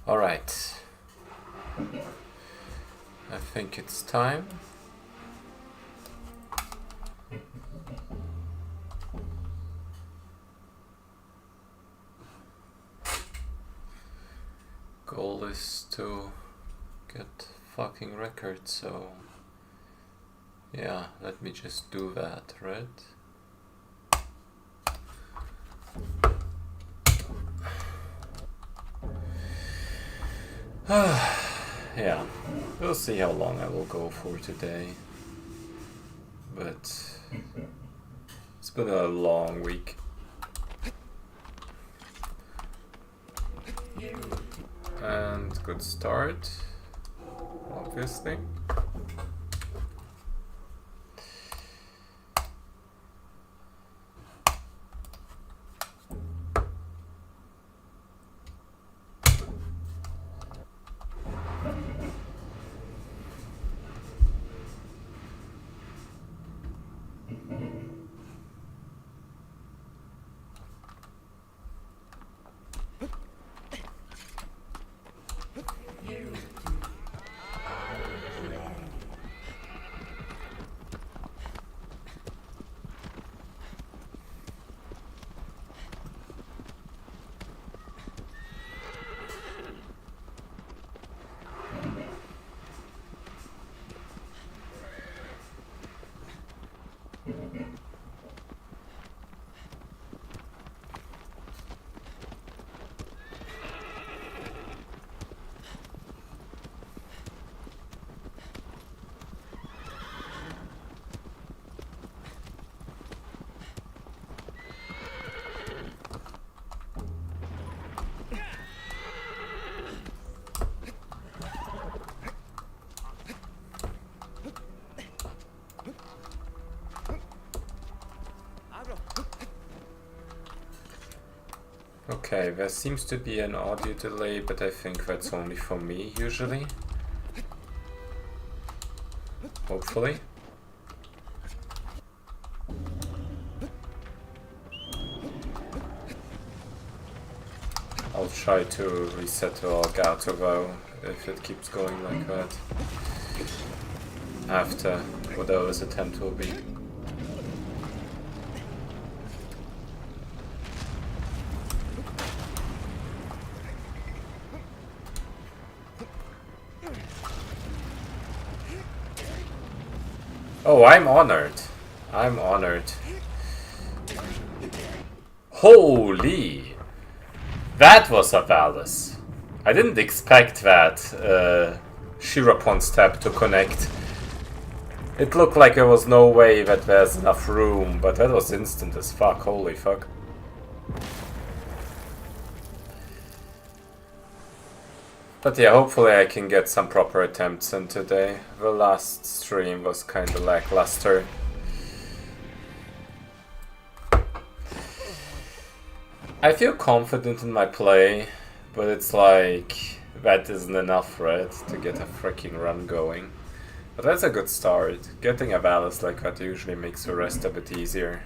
All right. I think it's time. Goal is to get fucking records, so yeah, let me just do that, right? Yeah, we'll see how long I will go for today, but it's been a long week. And good start, obviously. Okay, there seems to be an audio delay, but I think that's only for me usually. Hopefully. I'll try to reset to Elgato though, if it keeps going like that. After whatever this attempt will be. Oh, I'm honored. I'm honored. Holy! That was a Valis. I didn't expect that Shirapon step to connect. It looked like there was no way that there's enough room, but that was instant as fuck. Holy fuck. But yeah, hopefully I can get some proper attempts in today. The last stream was kinda lackluster. I feel confident in my play, but it's like that isn't enough, right, to get a freaking run going. But that's a good start. Getting a Valis like that usually makes the rest a bit easier.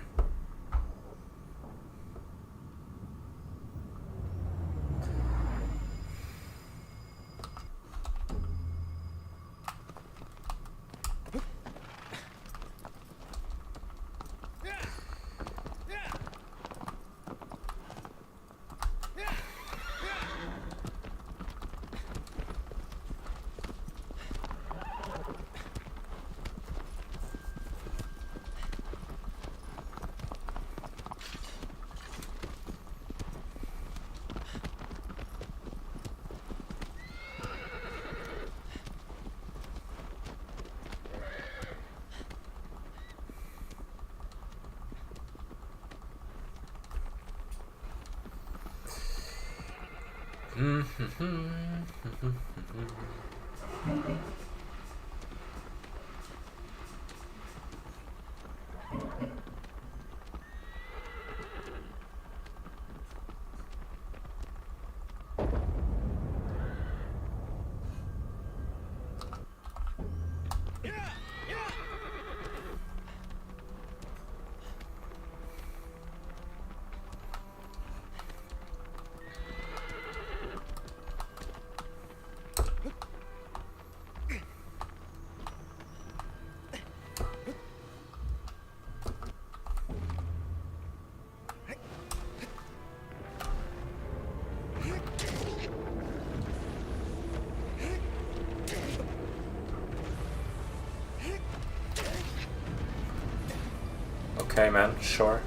Okay, man, sure.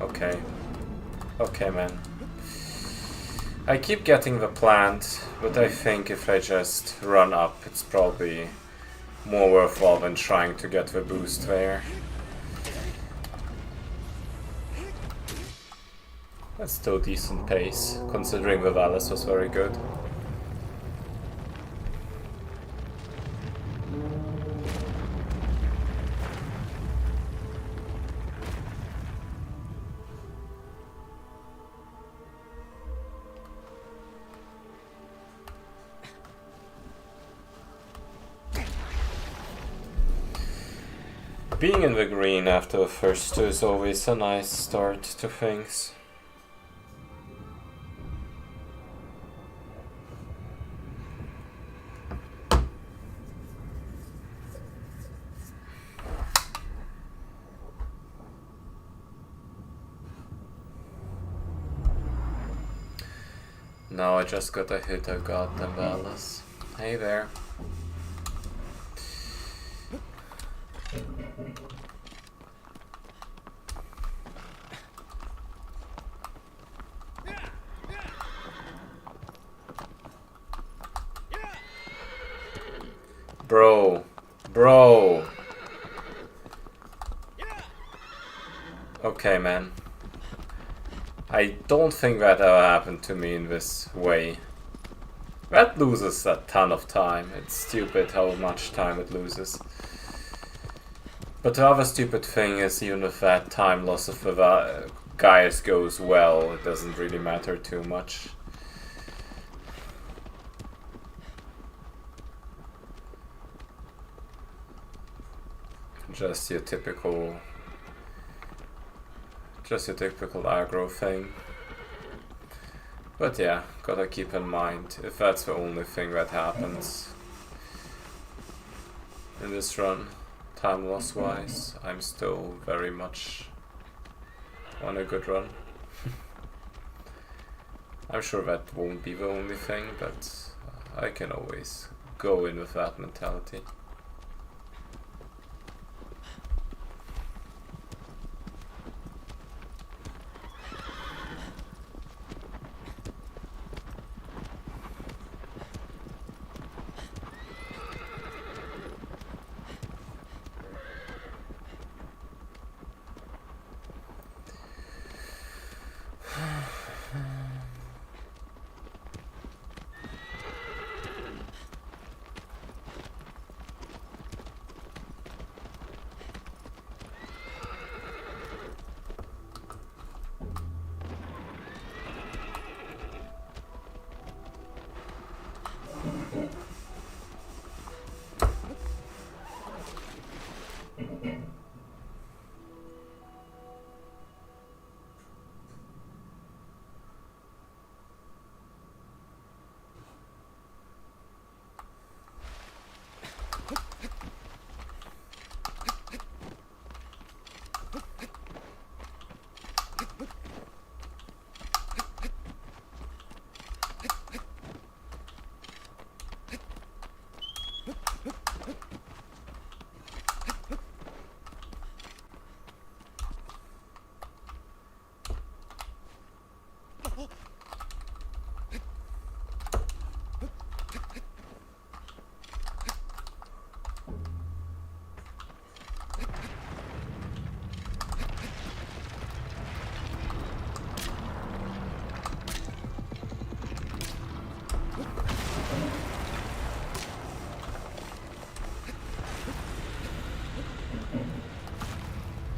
Okay. Okay, man. I keep getting the plant, but I think if I just run up, it's probably more worthwhile than trying to get the boost there. That's still decent pace, considering the Valis was very good. Being in the green after the first two is always a nice start to things. Now I just gotta hit a goddamn Valis. Hey there. Bro. Okay, man. I don't think that ever happened to me in this way. That loses a ton of time. It's stupid how much time it loses. But the other stupid thing is, even if that time loss of the guys goes well, it doesn't really matter too much. Just your typical aggro thing. But yeah, gotta keep in mind, if that's the only thing that happens in this run, time loss wise, I'm still very much on a good run. I'm sure that won't be the only thing, but I can always go in with that mentality.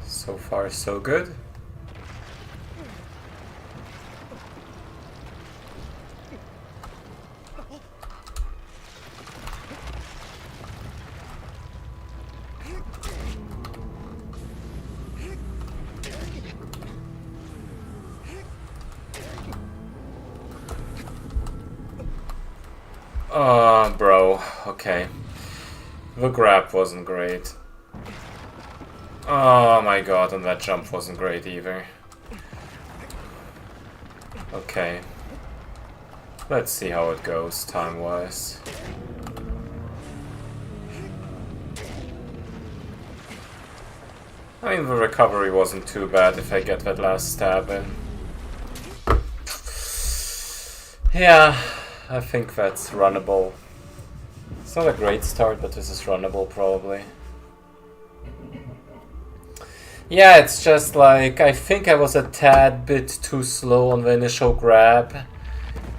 So far, so good. Bro, okay. The grab wasn't great. Oh my god, and that jump wasn't great either. Okay. Let's see how it goes time-wise. I mean, the recovery wasn't too bad if I get that last stab in. Yeah, I think that's runnable. It's not a great start, but this is runnable probably. Yeah, it's just like, I think I was a tad bit too slow on the initial grab.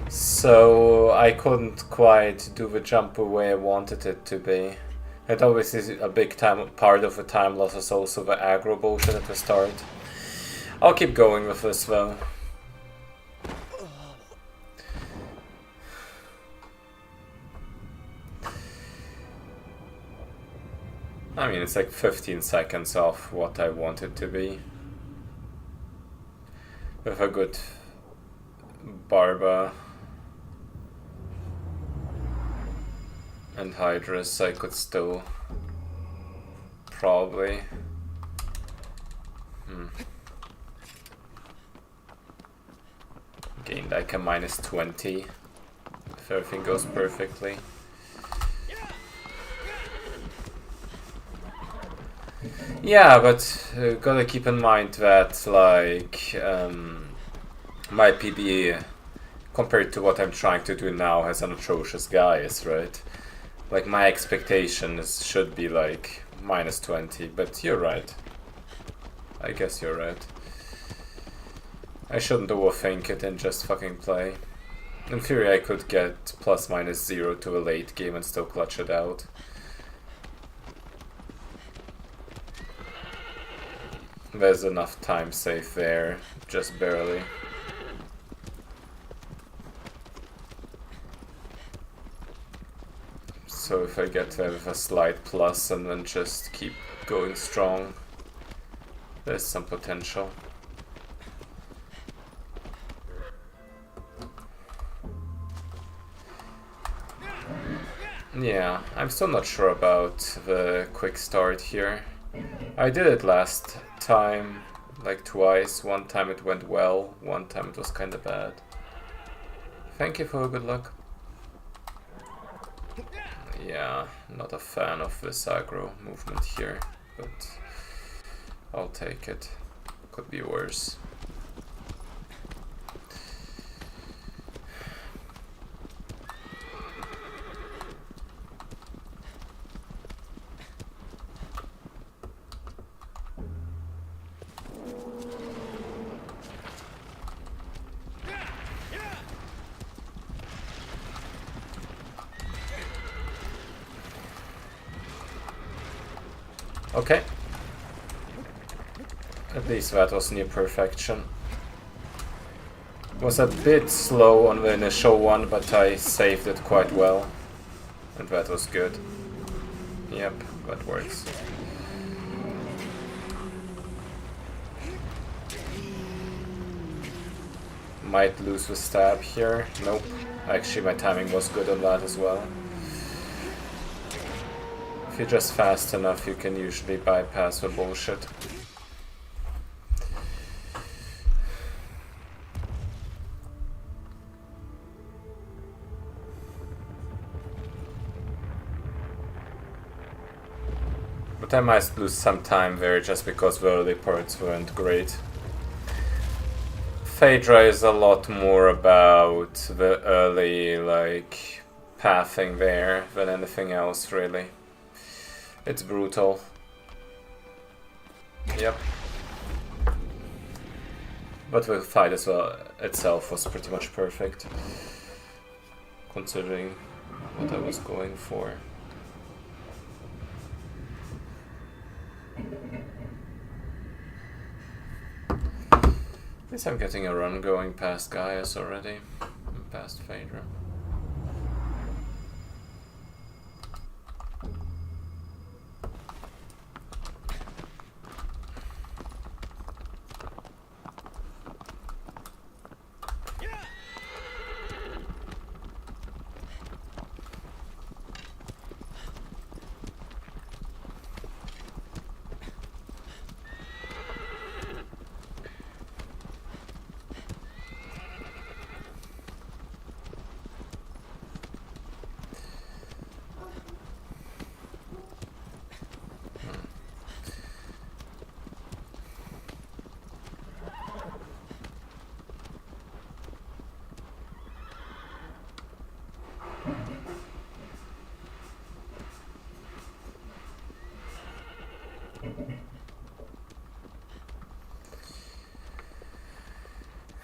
So I couldn't quite do the jump the way I wanted it to be. And obviously a big part of the time loss is also the aggro bullshit at the start. I'll keep going with this though. I mean, it's like 15 seconds off what I want it to be. With a good Barba and Hydrus, I could still probably gain like a -20 if everything goes perfectly. Yeah, but gotta keep in mind that like my PB compared to what I'm trying to do now has an atrocious guise, right? Like my expectations should be like -20, but you're right. I guess you're right. I shouldn't overthink it and just fucking play. In theory I could get ±0 to a late game and still clutch it out. There's enough time safe there, just barely. So if I get to have a slight plus and then just keep going strong, there's some potential. Yeah, I'm still not sure about the quick start here. I did it last time, like twice. One time it went well, one time it was kinda bad. Thank you for good luck. Yeah, not a fan of this aggro movement here, but I'll take it. Could be worse. Okay. At least that was near perfection. Was a bit slow on the initial one, but I saved it quite well. And that was good. Yep, that works. Might lose the stab here. Nope. Actually, my timing was good on that as well. If you're just fast enough, you can usually bypass the bullshit. But I might lose some time there just because the early parts weren't great. Phaedra is a lot more about the early, like, pathing there than anything else, really. It's brutal. Yep. But the fight as well itself was pretty much perfect, considering what I was going for. At least I'm getting a run going past Gaius already, and past Phaedra.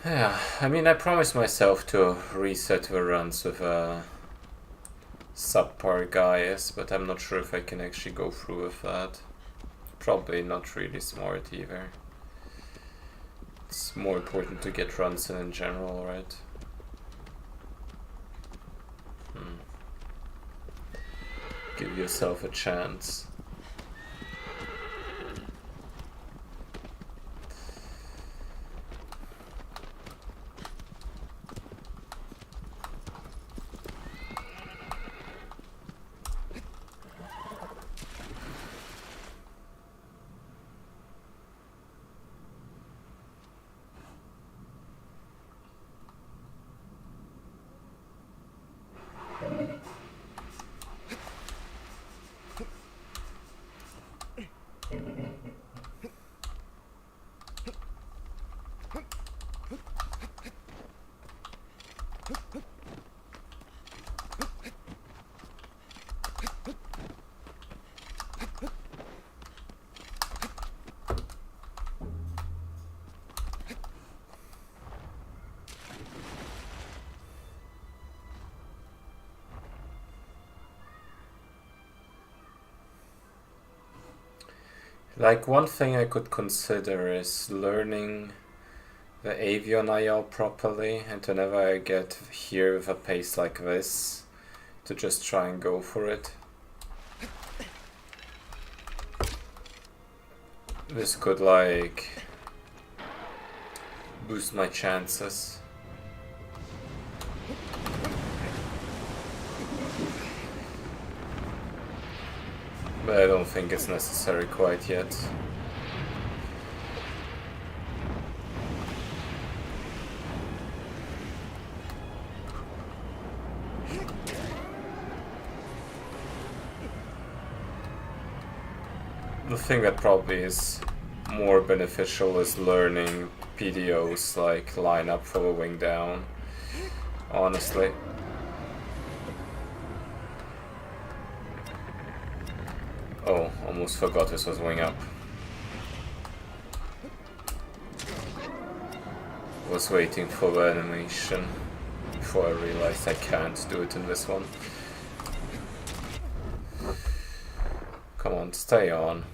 Yeah, I mean, I promised myself to reset the runs with subpar guys, but I'm not sure if I can actually go through with that. Probably not really smart either. It's more important to get runs in general, right? Give yourself a chance. Like, one thing I could consider is learning the Avion IL properly, and whenever I get here with a pace like this, to just try and go for it. This could, like, boost my chances. But I don't think it's necessary quite yet. The thing that probably is more beneficial is learning PDOs, like line up for a wing down, honestly. Oh, almost forgot this was wing up. Was waiting for the animation before I realized I can't do it in this one. Come on, stay on.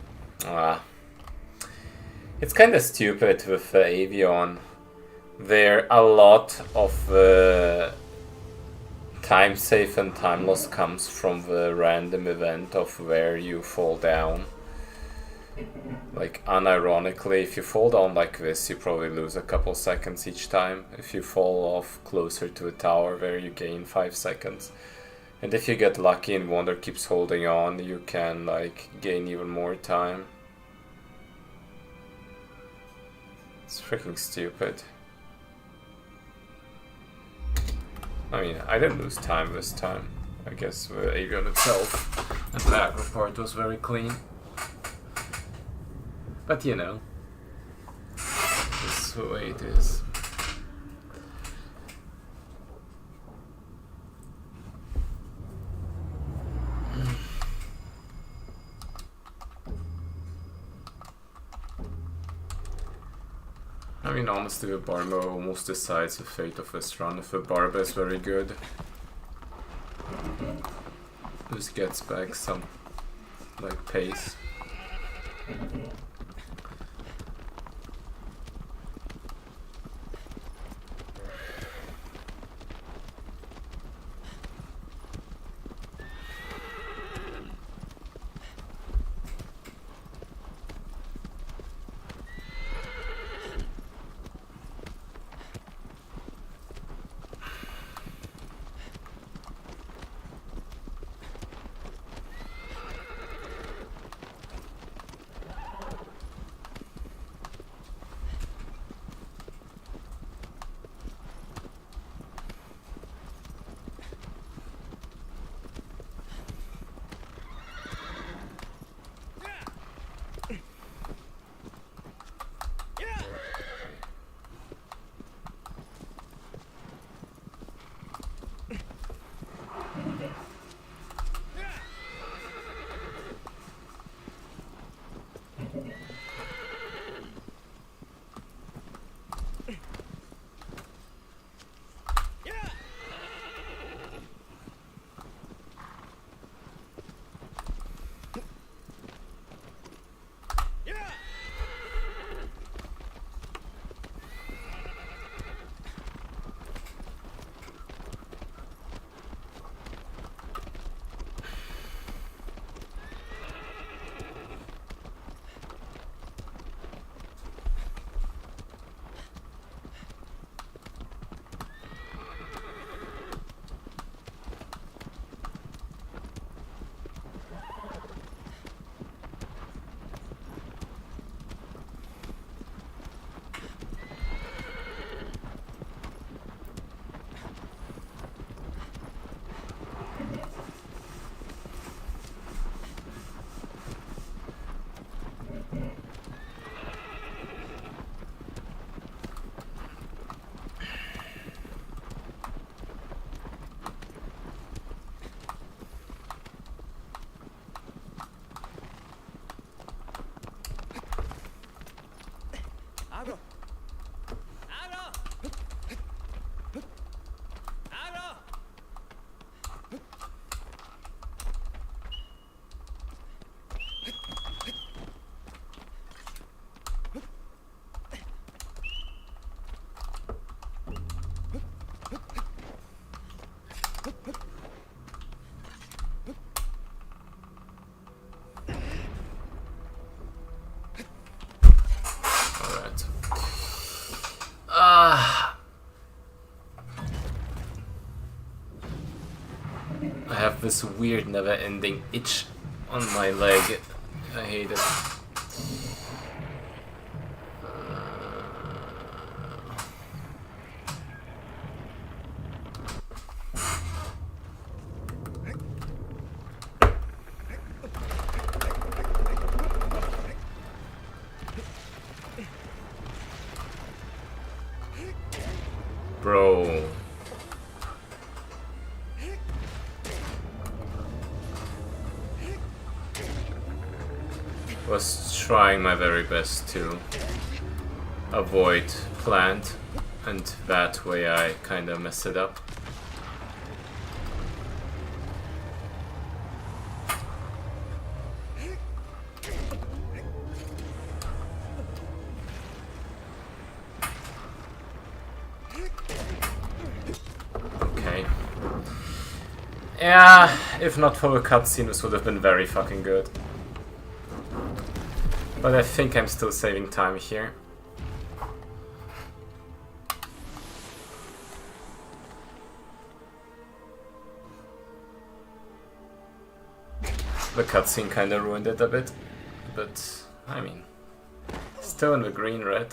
It's kind of stupid with the Avion. There a lot of the time save and time loss comes from the random event of where you fall down. Like, unironically, if you fall down like this, you probably lose a couple seconds each time. If you fall off closer to a tower there, you gain 5 seconds. And if you get lucky and Wonder keeps holding on, you can, like, gain even more time. It's freaking stupid. I mean, I didn't lose time this time. I guess the Avion itself and the aggro part was very clean. But you know, this is the way it is. I mean, honestly, the Barber almost decides the fate of this run. If the Barber is very good, this gets back some, like, pace. this weird never-ending itch on my leg. I hate it. Bro. Was trying my very best to avoid plant, and that way I kinda mess it up. Okay. Yeah, if not for the cutscene, this would have been very fucking good. But I think I'm still saving time here. The cutscene kinda ruined it a bit, but I mean, still in the green, right?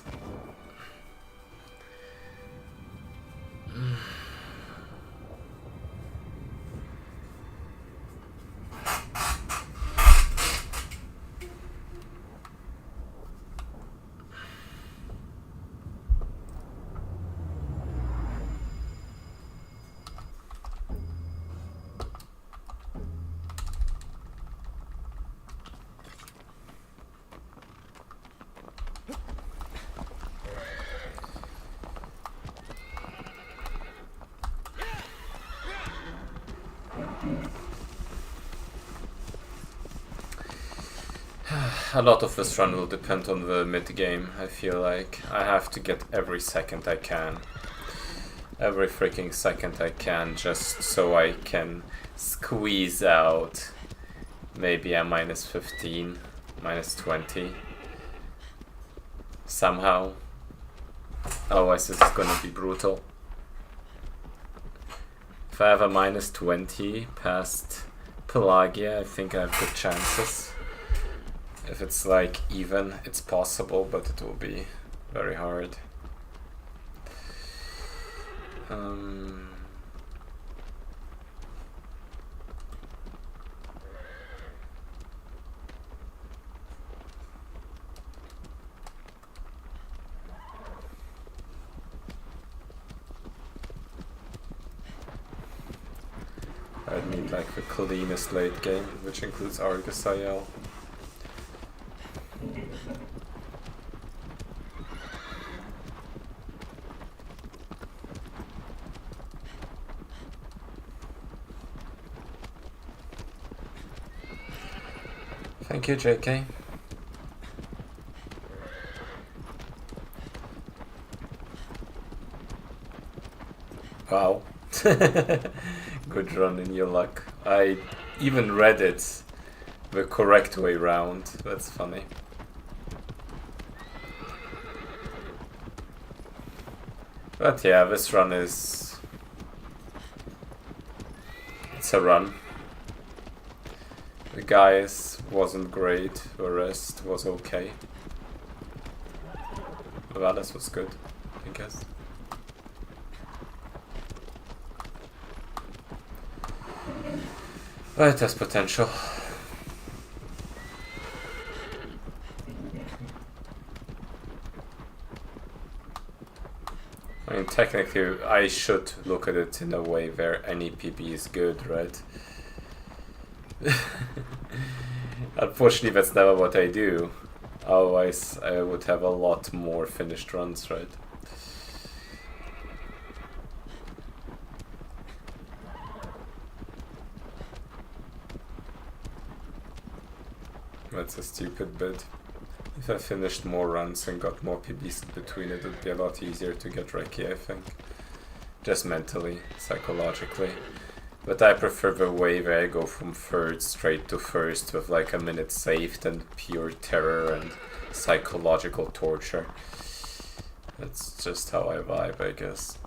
A lot of this run will depend on the mid-game, I feel like. I have to get every second I can. Every freaking second I can, just so I can squeeze out maybe a minus 15, minus 20. Somehow. Otherwise this is gonna be brutal. If I have a minus 20 past Pelagia, I think I have good chances. If it's like even, it's possible, but it will be very hard. I'd need like the cleanest late game, which includes Argus IL. Thank you, JK. Wow. Good run in your luck. I even read it the correct way round. That's funny. But yeah, this run is... it's a run. The guys wasn't great, the rest was okay. Valis was good, I guess. But it has potential. I mean, technically, I should look at it in a way where any PB is good, right? Unfortunately, that's never what I do. Otherwise, I would have a lot more finished runs, right? That's a stupid bit. If I finished more runs and got more PBs in between, it would be a lot easier to get Reiki, I think. Just mentally, psychologically. But I prefer the way where I go from third straight to first with like a minute saved and pure terror and psychological torture. That's just how I vibe, I guess.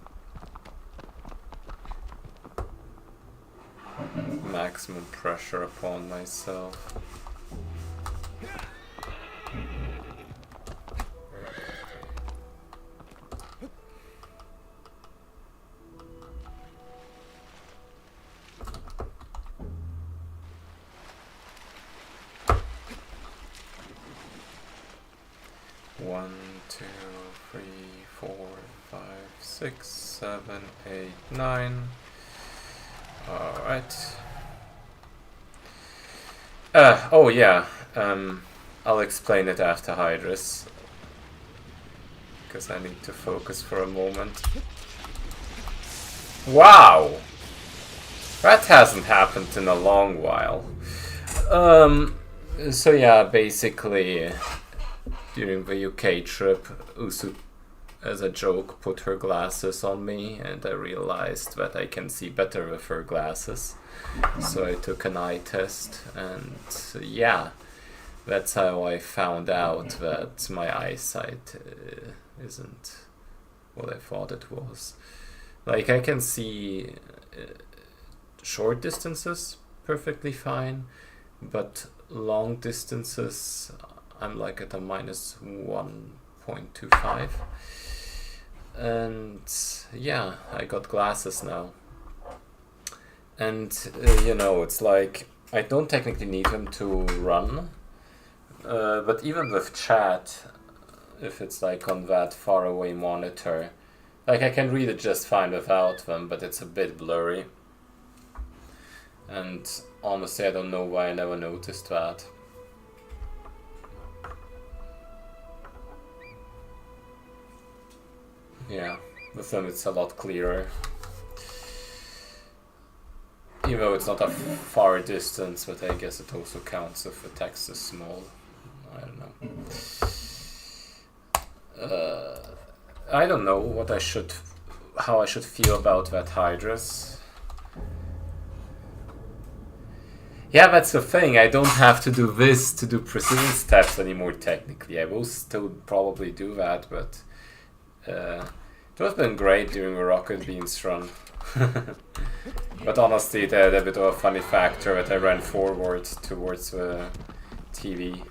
maximum pressure upon myself. One, two, three, 4, 5, 6, 7, 8, 9. Alright. Oh yeah, I'll explain it after Hydrus, because I need to focus for a moment. Wow! That hasn't happened in a long while. So yeah, basically, during the UK trip, Usu, as a joke, put her glasses on me, and I realized that I can see better with her glasses. So I took an eye test, and yeah, that's how I found out that my eyesight isn't what I thought it was. Like, I can see short distances perfectly fine, but long distances I'm like at a minus 1.25. And yeah, I got glasses now. And you know, it's like I don't technically need them to run, but even with chat, if it's like on that far away monitor, like I can read it just fine without them, but it's a bit blurry. And honestly, I don't know why I never noticed that. Yeah, with them it's a lot clearer. Even though it's not a far distance, but I guess it also counts if the text is small. I don't know. I don't know what how I should feel about that Hydrus. Yeah, that's the thing. I don't have to do this to do precision steps anymore. Technically, I will still probably do that, but it would have been great during the rocket beams run. But honestly, it had a bit of a funny factor that I ran forward towards the TV.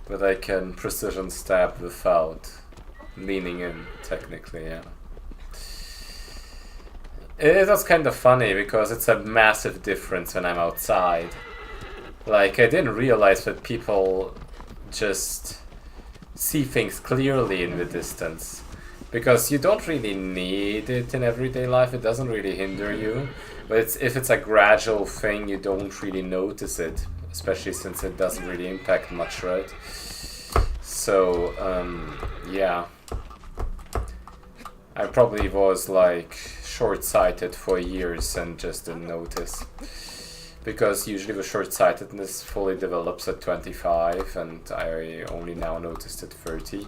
But I can precision stab without leaning in, technically, yeah. It was kind of funny because it's a massive difference when I'm outside. Like, I didn't realize that people just see things clearly in the distance. Because you don't really need it in everyday life, it doesn't really hinder you. But if it's a gradual thing, you don't really notice it. Especially since it doesn't really impact much, right? So, yeah. I probably was like short-sighted for years and just didn't notice. Because usually the short-sightedness fully develops at 25 and I only now noticed at 30.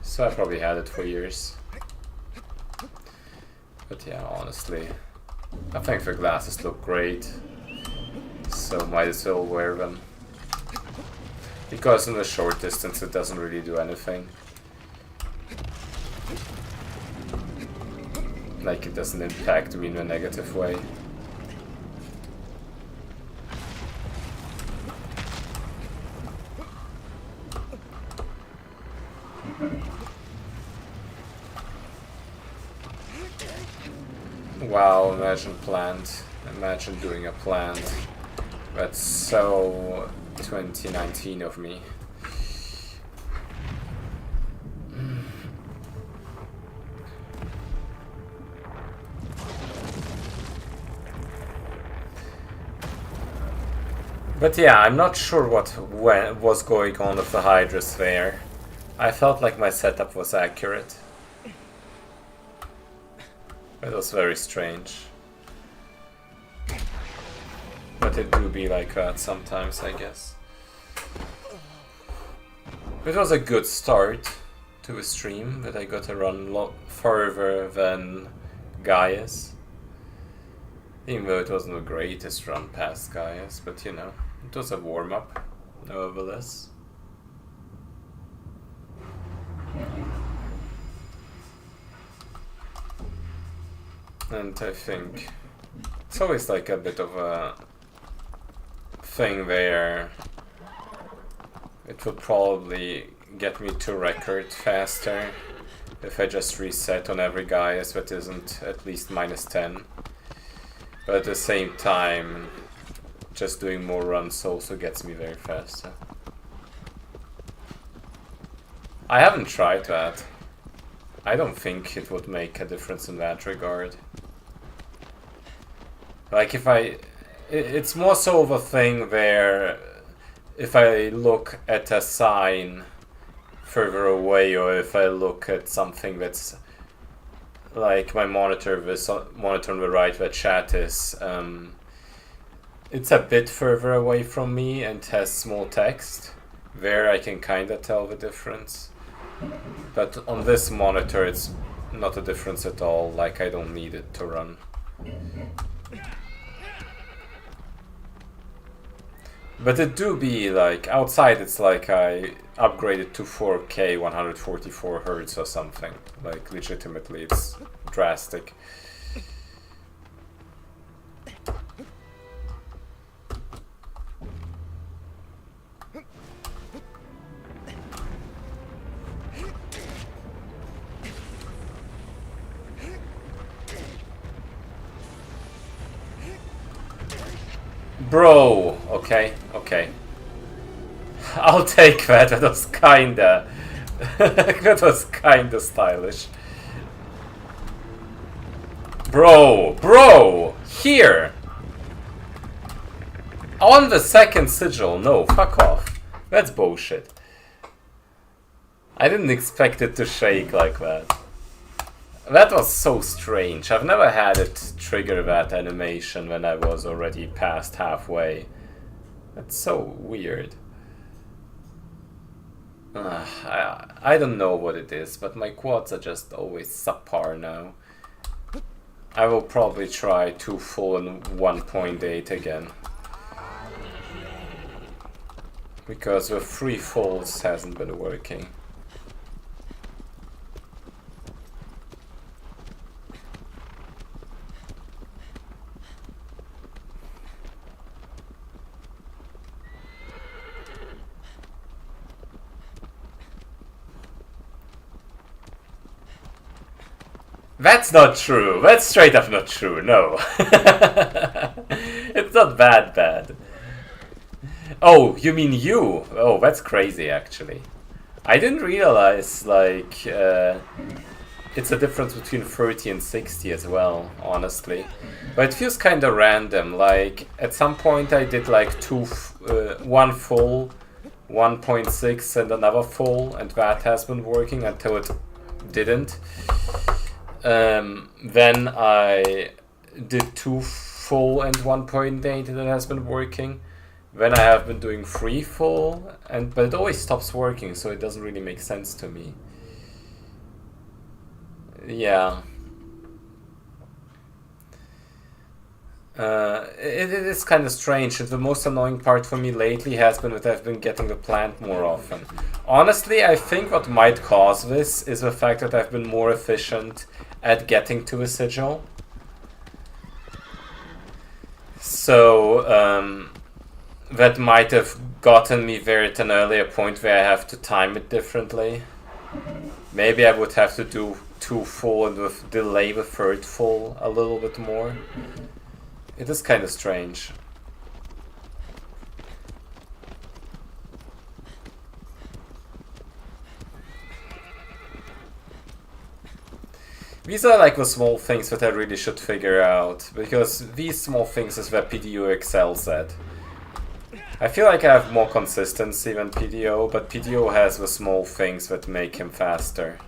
So I probably had it for years. But yeah, honestly, I think the glasses look great. So might as well wear them. Because in the short distance it doesn't really do anything. Like, it doesn't impact me in a negative way. Wow, imagine plant. Imagine doing a plant. That's so 2019 of me. But yeah, I'm not sure what was going on with the Hydrus there. I felt like my setup was accurate. It was very strange. But it do be like that sometimes, I guess. It was a good start to a stream, but I got to run a lot further than Gaius. Even though it wasn't the greatest run past Gaius, but you know, it was a warm-up, nevertheless. And I think it's always like a bit of a thing where it would probably get me to record faster if I just reset on every guy so it isn't at least -10. But at the same time, just doing more runs also gets me very fast. I haven't tried that. I don't think it would make a difference in that regard. Like if it's more so of a thing where if I look at a sign further away, or if I look at something that's like my monitor, this monitor on the right where chat is, it's a bit further away from me and has small text, there I can kinda tell the difference. But on this monitor it's not a difference at all, like I don't need it to run. But it do be like, outside it's like I upgraded to 4K 144 Hz or something. Like legitimately it's drastic. Bro, okay. I'll take that. That was kinda that was kinda stylish. Bro, here! On the second sigil, no, fuck off. That's bullshit. I didn't expect it to shake like that. That was so strange. I've never had it trigger that animation when I was already past halfway. That's so weird. I don't know what it is, but my quads are just always subpar now. I will probably try 2 full and 1.8 again. Because the 3 fulls hasn't been working. That's not true. That's straight up not true. No. It's not bad. Oh, you mean you? Oh, that's crazy actually. I didn't realize like it's a difference between 30 and 60 as well, honestly. But it feels kind of random. Like at some point I did like 1 full, 1.6 and another full, and that has been working until it didn't. Then I did 2 full and 1.8 and it has been working. Then I have been doing 3 full, but it always stops working, so it doesn't really make sense to me. Yeah. It is kind of strange. The most annoying part for me lately has been that I've been getting the plant more often. Honestly, I think what might cause this is the fact that I've been more efficient at getting to a sigil. So, that might have gotten me there at an earlier point where I have to time it differently. Maybe I would have to do 2 full and delay the 3rd full a little bit more. It is kind of strange. These are like the small things that I really should figure out, because these small things is where PDO excels at. I feel like I have more consistency than PDO, but PDO has the small things that make him faster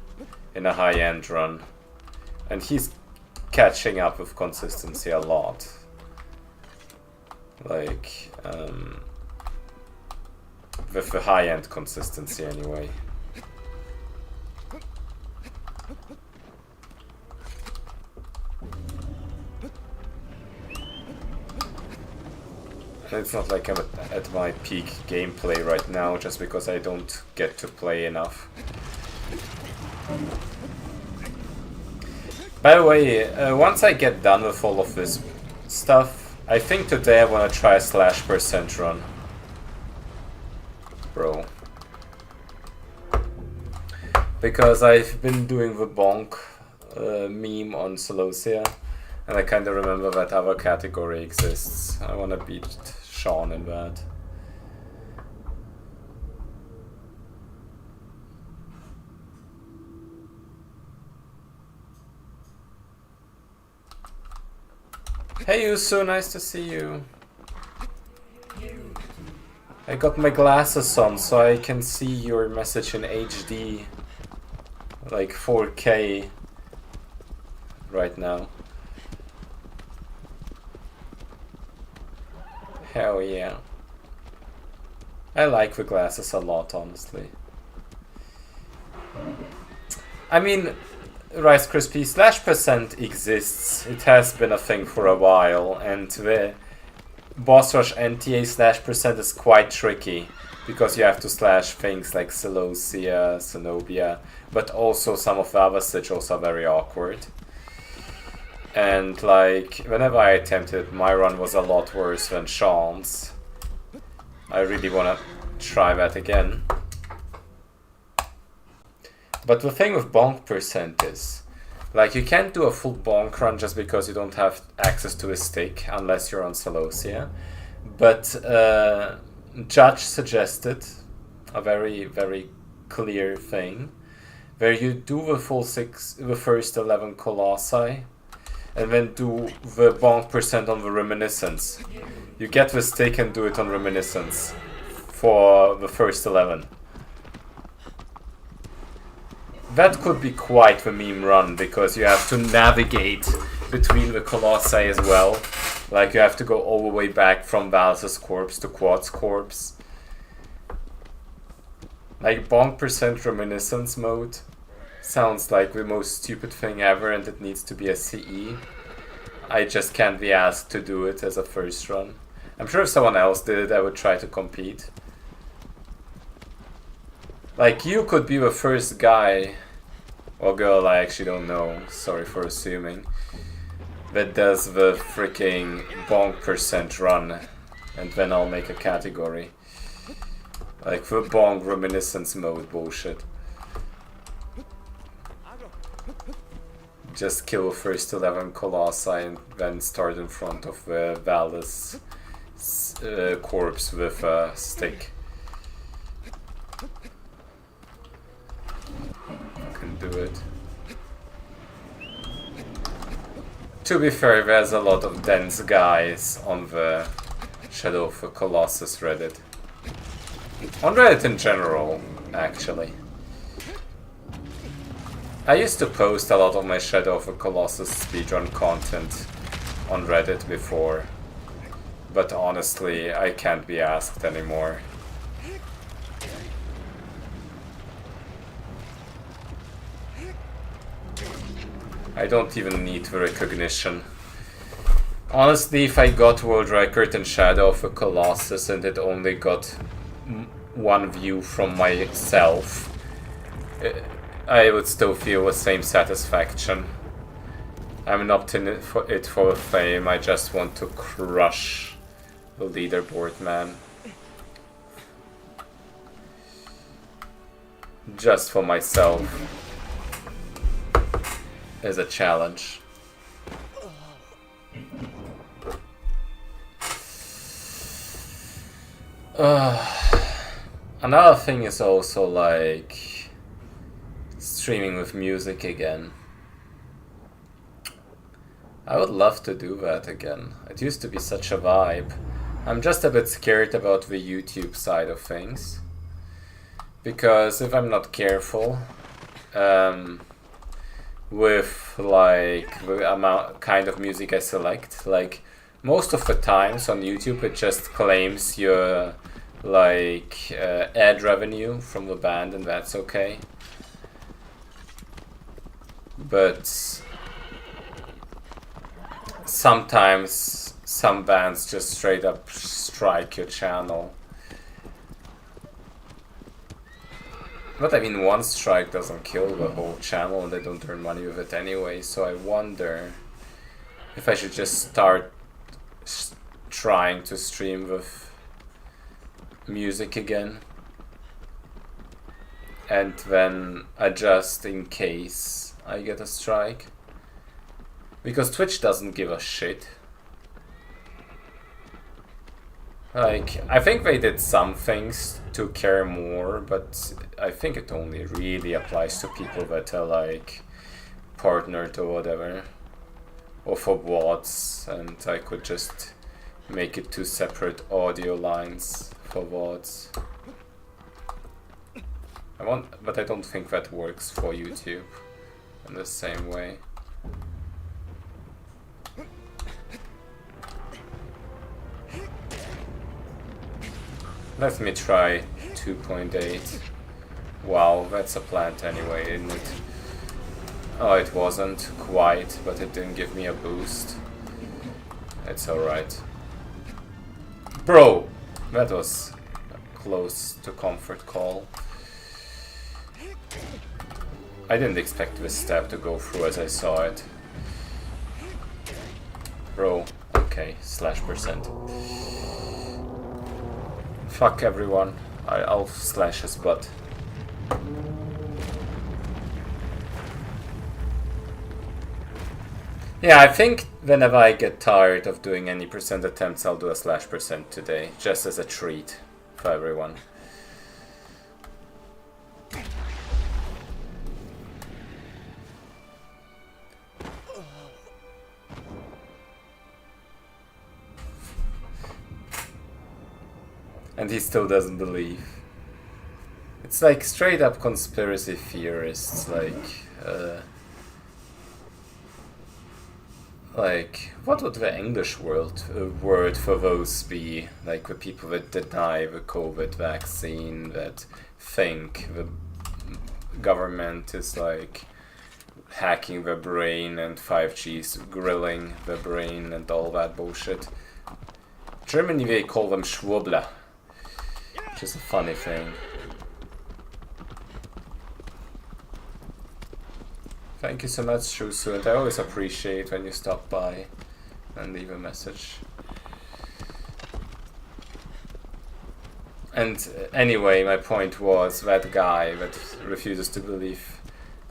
in a high-end run. And he's catching up with consistency a lot. Like, with the high-end consistency anyway. It's not like I'm at my peak gameplay right now, just because I don't get to play enough. By the way, once I get done with all of this stuff, I think today I want to try a /% run. Bro. Because I've been doing the bonk meme on Celosia, and I kind of remember that other category exists. I want to beat Sean in that. Hey Yusu, nice to see you. I got my glasses on so I can see your message in HD, like 4K right now. Hell yeah. I like the glasses a lot, honestly. I mean, Rice Krispie /% exists. It has been a thing for a while, and the Boss Rush NTA /% is quite tricky because you have to slash things like Celosia, Zenobia, but also some of the other sigils are very awkward. And like, whenever I attempted, my run was a lot worse than Sean's. I really want to try that again. But the thing with bonk % is, like, you can't do a full bonk run just because you don't have access to a stick unless you're on Celosia. But Judge suggested a very, very clear thing where you do the full the first 11 Colossi and then do the bonk % on the Reminiscence. You get the stick and do it on Reminiscence for the first 11. That could be quite the meme run, because you have to navigate between the Colossi as well. Like, you have to go all the way back from Val's corpse to Quad's corpse. Like, bonk % Reminiscence mode sounds like the most stupid thing ever, and it needs to be a CE. I just can't be asked to do it as a first run. I'm sure if someone else did it, I would try to compete. Like, you could be the first guy, or girl, I actually don't know, sorry for assuming, that does the freaking bonk % run, and then I'll make a category. Like, the bonk Reminiscence mode bullshit. Just kill the first 11 Colossi and then start in front of the Val's corpse with a stick. Do it. To be fair, there's a lot of dense guys on the Shadow of the Colossus Reddit. On Reddit in general, actually. I used to post a lot of my Shadow of the Colossus speedrun content on Reddit before, but honestly, I can't be asked anymore. I don't even need the recognition. Honestly, if I got world record in Shadow of a Colossus and it only got one view from myself, I would still feel the same satisfaction. I'm not in it for the fame, I just want to crush the leaderboard, man. Just for myself. As a challenge. Another thing is also like streaming with music again. I would love to do that again. It used to be such a vibe. I'm just a bit scared about the YouTube side of things, because if I'm not careful, with like the kind of music I select, like most of the times on YouTube it just claims your like ad revenue from the band, and that's okay. But sometimes some bands just straight up strike your channel. But I mean, one strike doesn't kill the whole channel and they don't earn money with it anyway, so I wonder if I should just start trying to stream with music again. And then adjust in case I get a strike. Because Twitch doesn't give a shit. Like, I think they did some things to care more, but I think it only really applies to people that are like partnered or whatever. Or for VODs, and I could just make it 2 separate audio lines for VODs. But I don't think that works for YouTube in the same way. Let me try 2.8. Wow, that's a plant anyway, isn't it? Oh, it wasn't quite, but it didn't give me a boost. It's alright. Bro! That was close to comfort call. I didn't expect this stab to go through as I saw it. Bro, okay, /%. Fuck everyone. I'll slash his butt. Yeah, I think whenever I get tired of doing any percent attempts, I'll do a /% today, just as a treat for everyone. And he still doesn't believe. It's like straight up conspiracy theorists, like, what would the English word for those be? Like the people that deny the COVID vaccine, that think the government is like hacking the brain and 5G's grilling the brain and all that bullshit. Germany, they call them Schwurbler, which is a funny thing. Thank you so much, Shusu, and I always appreciate when you stop by and leave a message. And anyway, my point was that guy that refuses to believe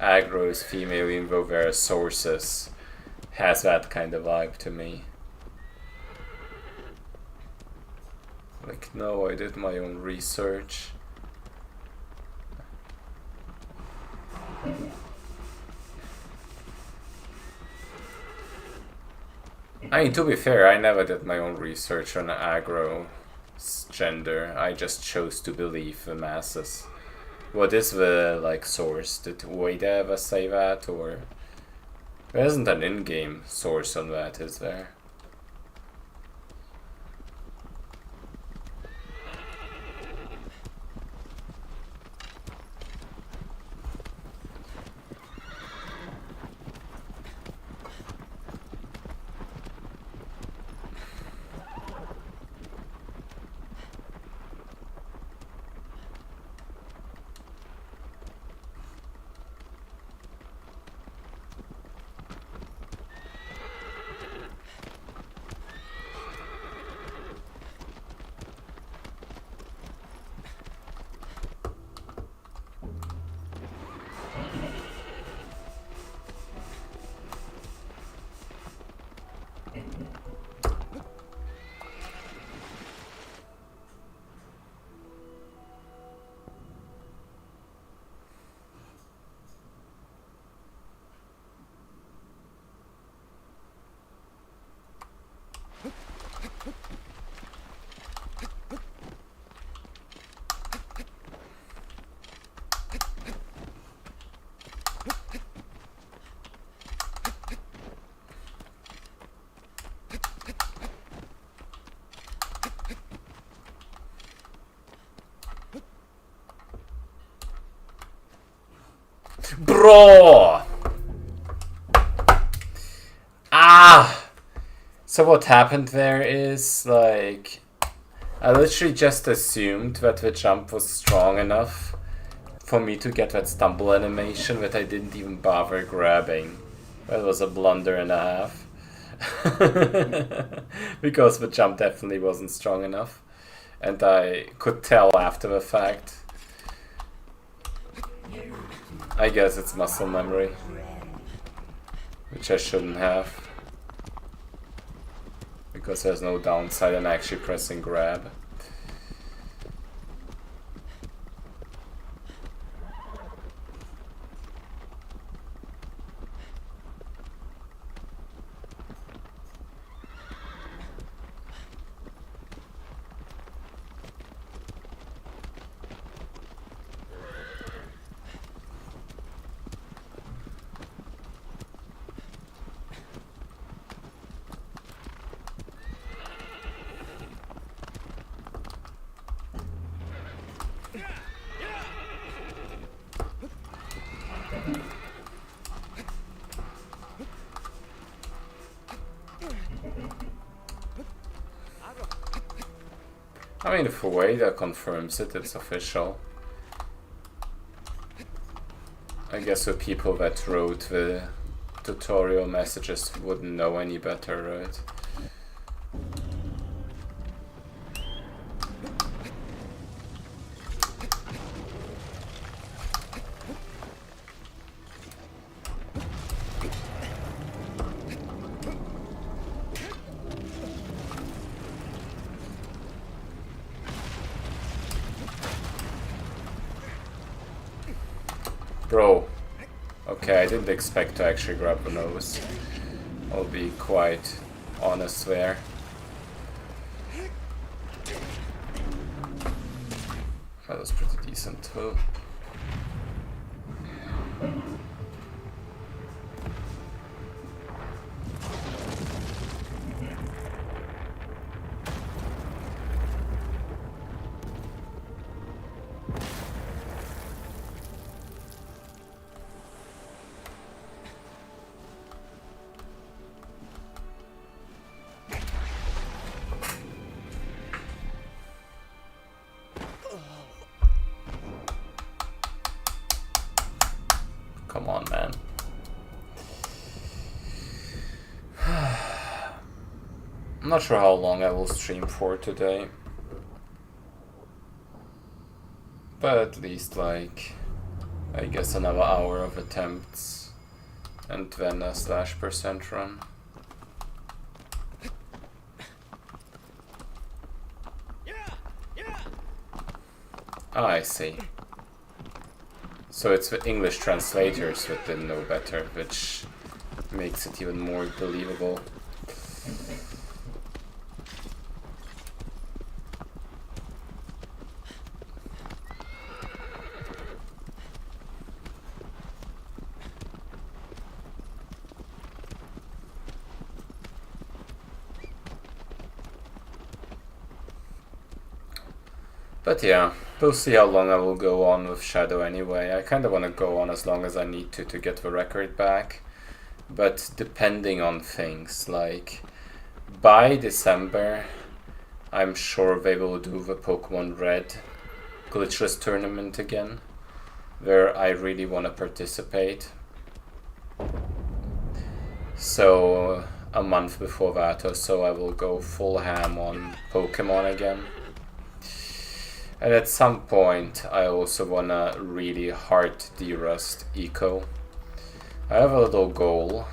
aggro is female even though there are sources has that kind of vibe to me. Like, no, I did my own research. I mean, to be fair, I never did my own research on aggro gender. I just chose to believe the masses. What is the, like, source? Did Wade ever say that, or... There isn't an in-game source on that, is there? Bro! Ah! So what happened there is, like, I literally just assumed that the jump was strong enough for me to get that stumble animation that I didn't even bother grabbing. That was a blunder and a half. Because the jump definitely wasn't strong enough. And I could tell after the fact. I guess it's muscle memory. Which I shouldn't have. Because there's no downside in actually pressing grab. I mean, if Ueda confirms it, it's official. I guess the people that wrote the tutorial messages wouldn't know any better, right? Bro, okay, I didn't expect to actually grab the nose. I'll be quite honest there. That was pretty decent too. Come on, man. I'm not sure how long I will stream for today. But at least, like, I guess another hour of attempts and then a /% run. Ah, I see. So it's the English translators that didn't know better, which makes it even more believable. But yeah, we'll see how long I will go on with Shadow anyway. I kind of want to go on as long as I need to get the record back. But depending on things, like by December, I'm sure they will do the Pokemon Red glitchless tournament again, where I really want to participate. So a month before that or so, I will go full ham on Pokemon again. And at some point, I also wanna really hard derust Eco. I have a little goal.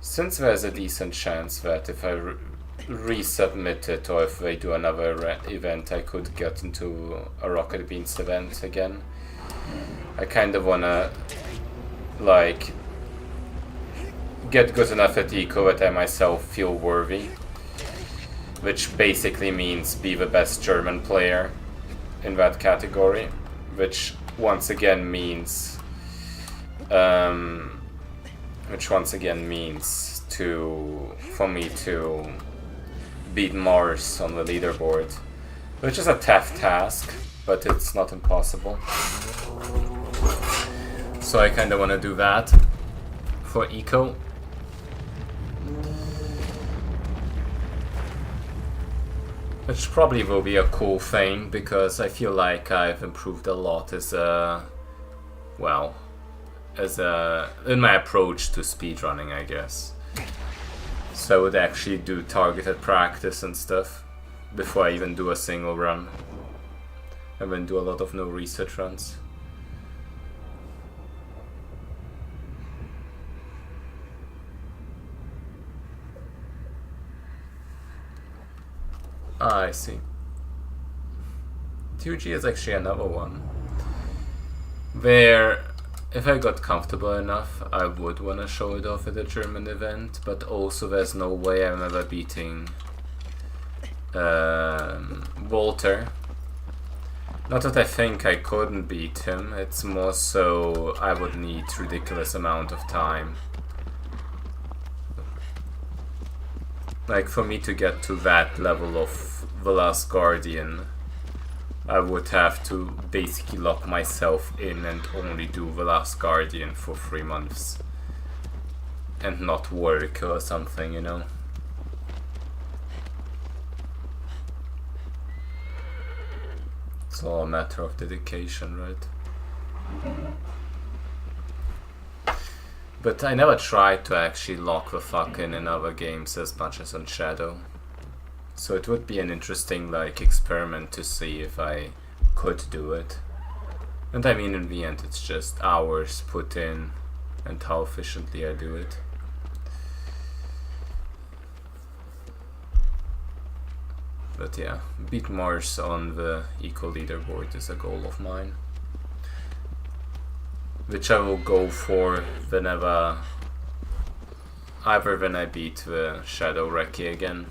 Since there's a decent chance that if I resubmit it or if they do another event, I could get into a Rocket Beans event again. I kind of wanna, like, get good enough at Eco that I myself feel worthy. Which basically means be the best German player in that category, which once again means for me to beat Mars on the leaderboard, which is a tough task, but it's not impossible. So I kind of want to do that for Eco. Which probably will be a cool thing, because I feel like I've improved a lot as a... well, in my approach to speedrunning, I guess. So I would actually do targeted practice and stuff before I even do a single run. I wouldn't do a lot of no research runs. Ah, I see. 2G is actually another one where if I got comfortable enough I would want to show it off at a German event, but also there's no way I'm ever beating Walter. Not that I think I couldn't beat him, it's more so I would need ridiculous amount of time. Like, for me to get to that level of The Last Guardian, I would have to basically lock myself in and only do The Last Guardian for 3 months. And not work or something, you know? It's all a matter of dedication, right? But I never tried to actually lock the fuck in other games as much as on Shadow. So it would be an interesting like experiment to see if I could do it. And I mean, in the end it's just hours put in and how efficiently I do it. But yeah, beat Mars on the eco leaderboard is a goal of mine, which I will go for whenever, either when I beat the Shadow Recce again,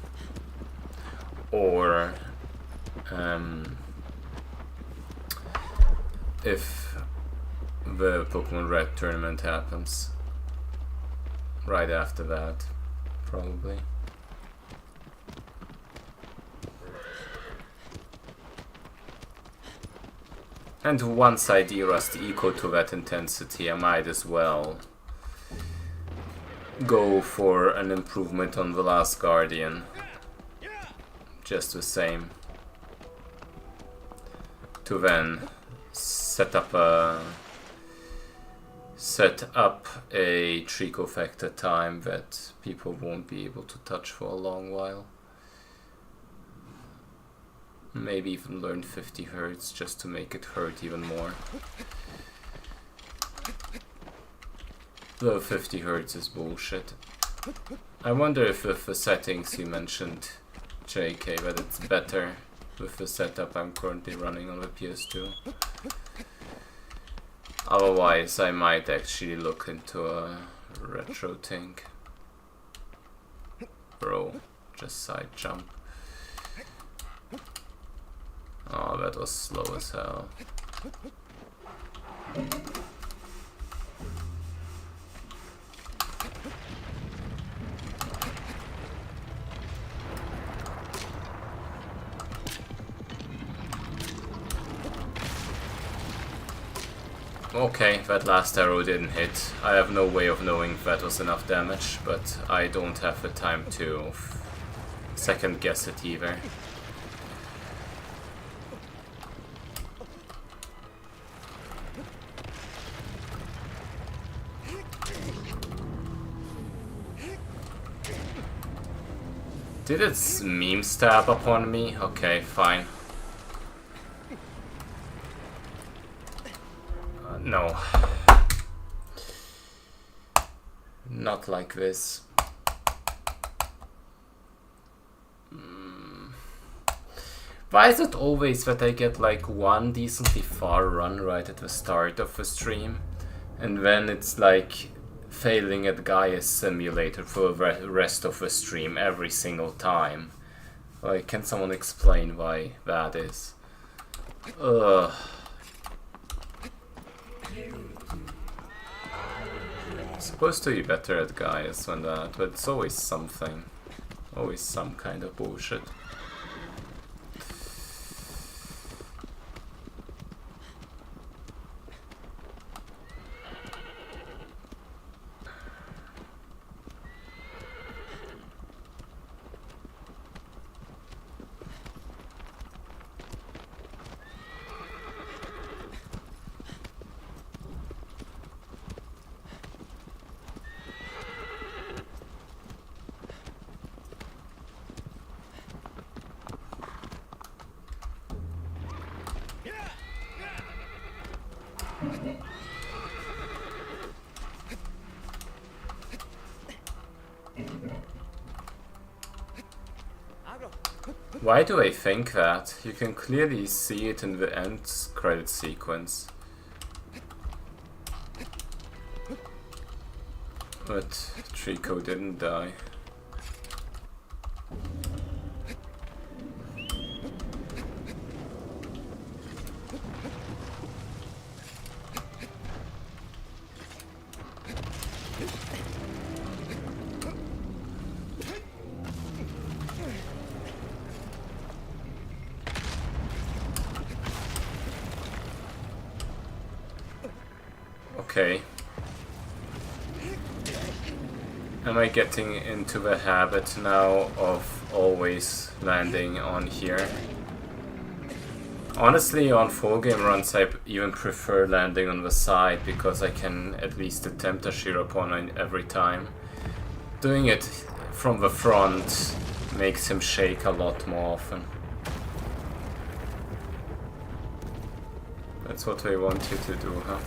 or if the Pokemon Red tournament happens right after that, probably. And once I de-rust eco to that intensity, I might as well go for an improvement on The Last Guardian. Just the same. To then set up a Trico Factor time that people won't be able to touch for a long while. Maybe even learn 50 Hz just to make it hurt even more. Though 50 Hz is bullshit. I wonder if with the settings you mentioned, JK, that it's better with the setup I'm currently running on the PS2. Otherwise, I might actually look into a retro thing. Bro, just side jump. Oh, that was slow as hell. Okay, that last arrow didn't hit. I have no way of knowing if that was enough damage, but I don't have the time to second guess it either. Did its meme stab upon me? Okay, fine. No. Not like this. Why is it always that I get like one decently far run right at the start of the stream, and then it's like failing at Gaia Simulator for the rest of the stream every single time? Like, can someone explain why that is? Ugh. Supposed to be better at Gaia's than that, but it's always something. Always some kind of bullshit. Why do I think that? You can clearly see it in the end credit sequence. But Trico didn't die. Okay. Am I getting into the habit now of always landing on here? Honestly, on full game runs I even prefer landing on the side because I can at least attempt a Shiropon every time. Doing it from the front makes him shake a lot more often. That's what they want you to do, huh?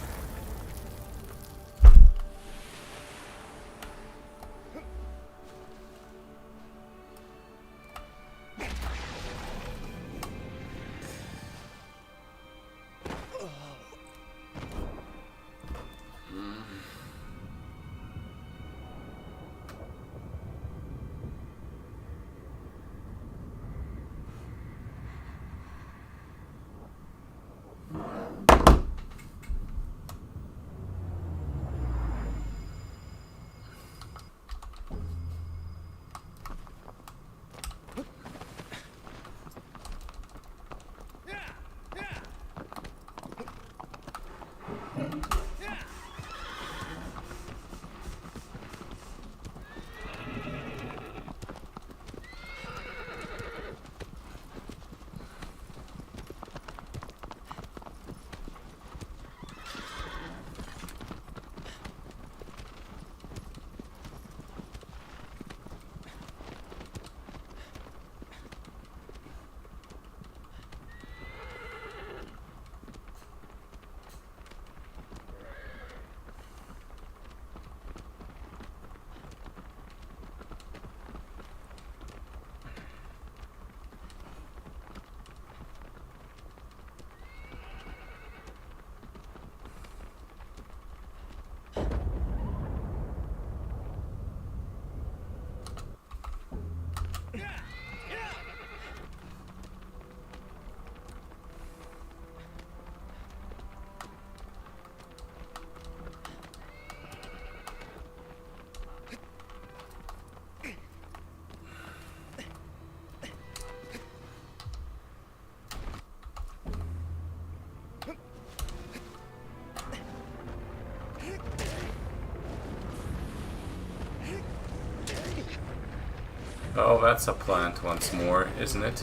Oh, that's a plant once more, isn't it?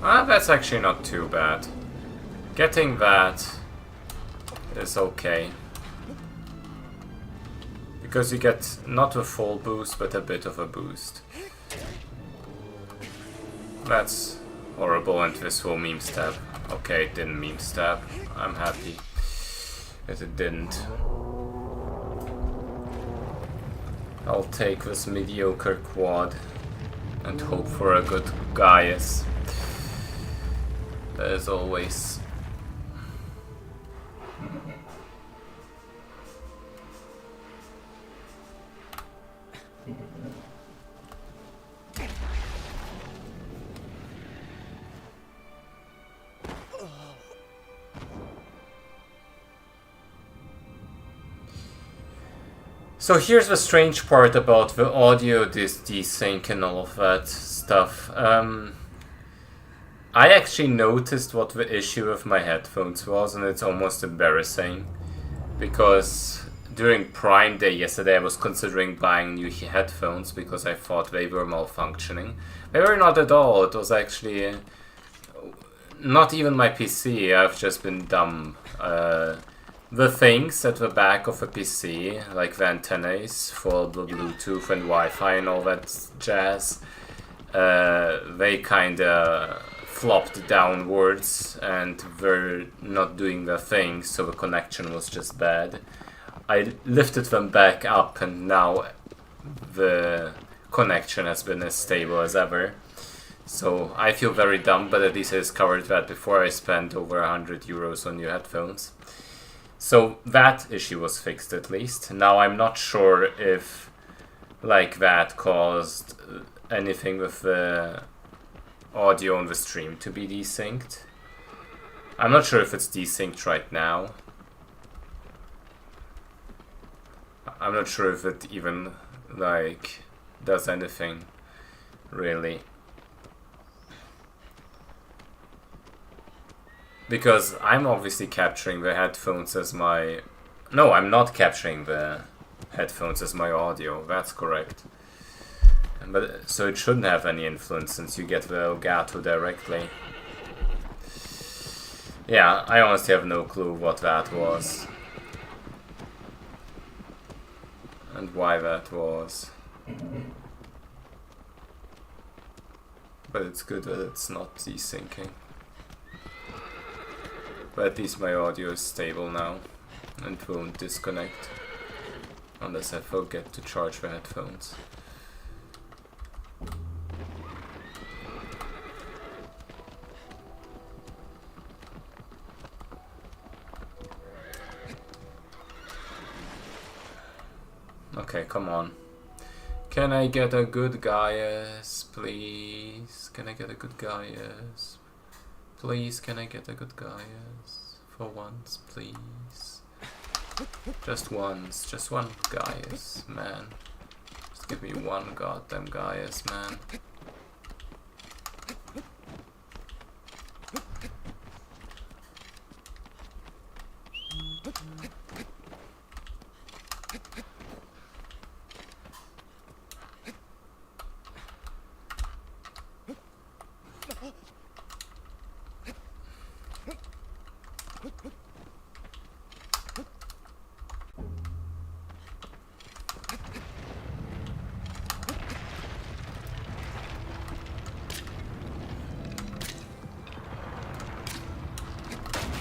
Ah, that's actually not too bad. Getting that is okay. Because you get not a full boost, but a bit of a boost. That's horrible, and this will meme stab. Okay, it didn't meme stab. I'm happy that it didn't. I'll take this mediocre quad and hope for a good Gaius. As always. So here's the strange part about the audio desync and all of that stuff. I actually noticed what the issue with my headphones was, and it's almost embarrassing. Because during Prime Day yesterday I was considering buying new headphones because I thought they were malfunctioning. They were not at all. It was actually not even my PC. I've just been dumb. The things at the back of a PC, like the antennas for the Bluetooth and Wi-Fi and all that jazz, they kinda flopped downwards and were not doing their thing, so the connection was just bad. I lifted them back up and now the connection has been as stable as ever. So I feel very dumb, but at least I discovered that before I spent over 100 euros on new headphones. So that issue was fixed at least. Now I'm not sure if like that caused anything with the audio on the stream to be desynced. I'm not sure if it's desynced right now. I'm not sure if it even like does anything really. Because I'm obviously capturing the headphones as my... No, I'm not capturing the headphones as my audio, that's correct. But so it shouldn't have any influence since you get the Elgato directly. Yeah, I honestly have no clue what that was. And why that was. But it's good that it's not desyncing. But at least my audio is stable now and won't disconnect unless I forget to charge the headphones. Okay, come on. Can I get a good Gaius, please? Can I get a good Gaius? Please, can I get a good Gaius? For once, please. Just once, just one Gaius, man. Just give me one goddamn Gaius, man.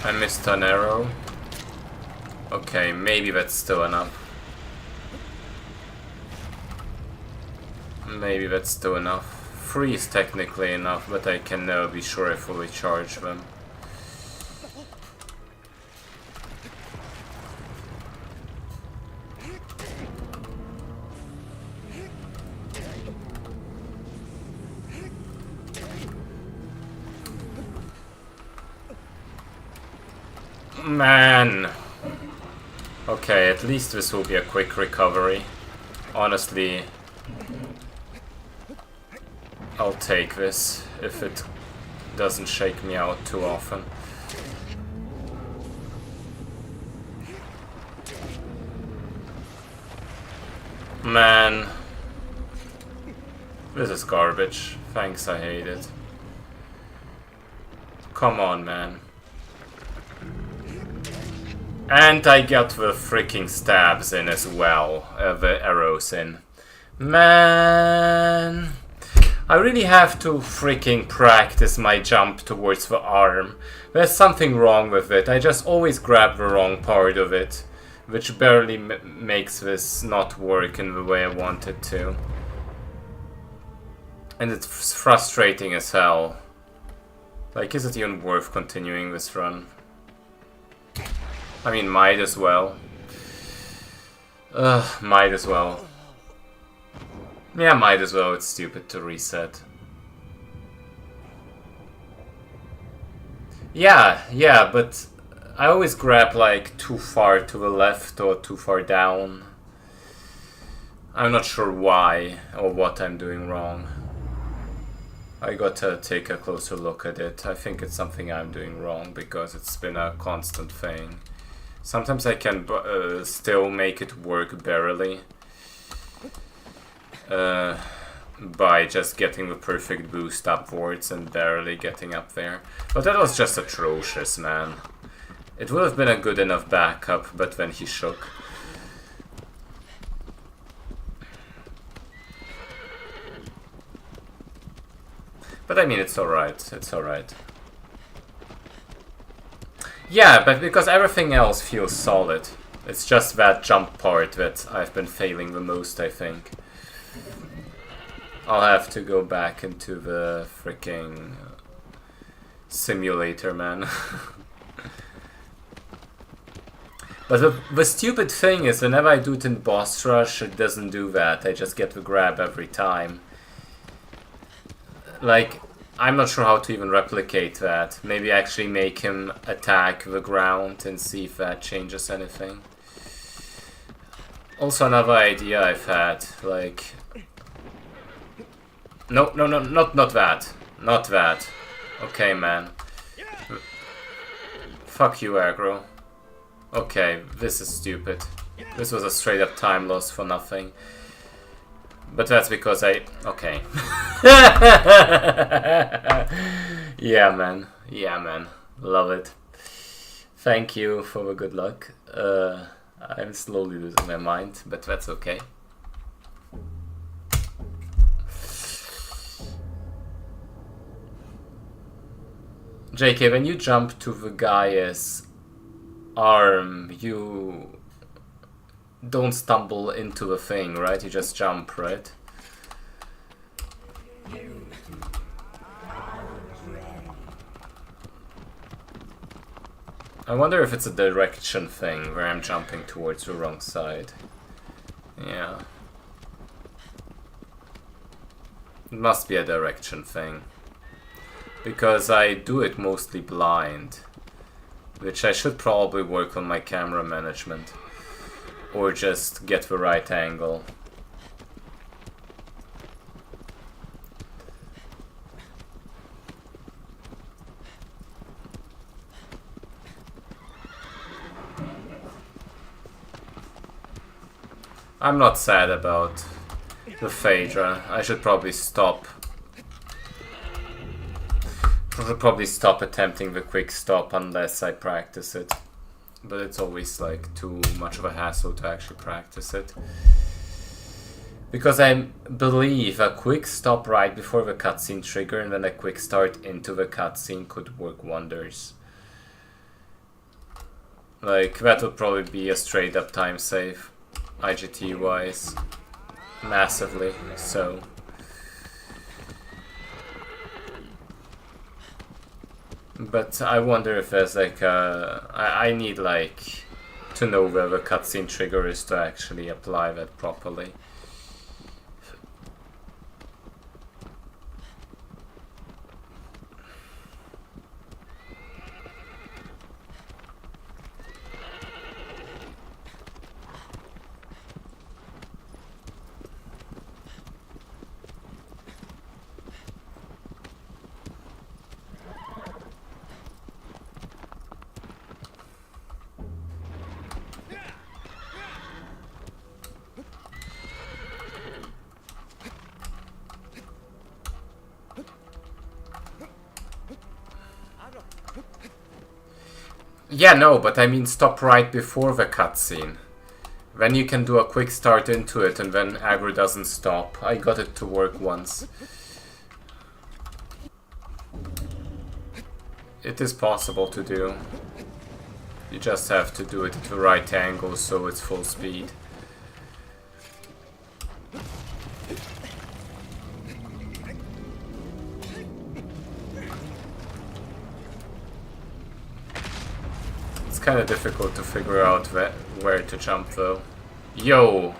I missed an arrow. Okay, maybe that's still enough. Maybe that's still enough. 3 is technically enough, but I can never be sure I fully charge them. Man! Okay, at least this will be a quick recovery. Honestly, I'll take this if it doesn't shake me out too often. Man. This is garbage. Thanks, I hate it. Come on, man. And I got the freaking stabs in as well, the arrows in. Man, I really have to freaking practice my jump towards the arm. There's something wrong with it. I just always grab the wrong part of it, which barely makes this not work in the way I want it to. And it's frustrating as hell. Like, is it even worth continuing this run? I mean, might as well. Might as well. Yeah, might as well. It's stupid to reset. Yeah, but I always grab like too far to the left or too far down. I'm not sure why or what I'm doing wrong. I gotta take a closer look at it. I think it's something I'm doing wrong because it's been a constant thing. Sometimes I can still make it work barely by just getting the perfect boost upwards and barely getting up there. But that was just atrocious, man. It would have been a good enough backup, but then he shook. But I mean, it's alright, it's alright. Yeah, but because everything else feels solid. It's just that jump part that I've been failing the most, I think. I'll have to go back into the freaking simulator, man. But the stupid thing is, whenever I do it in boss rush, it doesn't do that. I just get the grab every time. Like, I'm not sure how to even replicate that. Maybe actually make him attack the ground and see if that changes anything. Also, another idea I've had, like... No, not that. Not that. Okay, man. Fuck you, aggro. Okay, this is stupid. This was a straight up time loss for nothing. But that's because I... Okay. Yeah, man. Yeah, man. Love it. Thank you for the good luck. I'm slowly losing my mind, but that's okay. JK, when you jump to the guy's arm, you don't stumble into the thing, right? You just jump, right? I wonder if it's a direction thing where I'm jumping towards the wrong side. Yeah. It must be a direction thing. Because I do it mostly blind. Which I should probably work on my camera management. Or just get the right angle. I'm not sad about the Phaedra. I should probably stop. I should probably stop attempting the quick stop unless I practice it. But it's always like too much of a hassle to actually practice it. Because I believe a quick stop right before the cutscene trigger and then a quick start into the cutscene could work wonders. Like, that would probably be a straight up time save, IGT wise. Massively, so. But I wonder if there's like a... I need like to know where the cutscene trigger is to actually apply that properly. Yeah, no, but I mean stop right before the cutscene. Then you can do a quick start into it and then aggro doesn't stop. I got it to work once. It is possible to do. You just have to do it at the right angle so it's full speed. Kind of difficult to figure out where to jump though. Yo!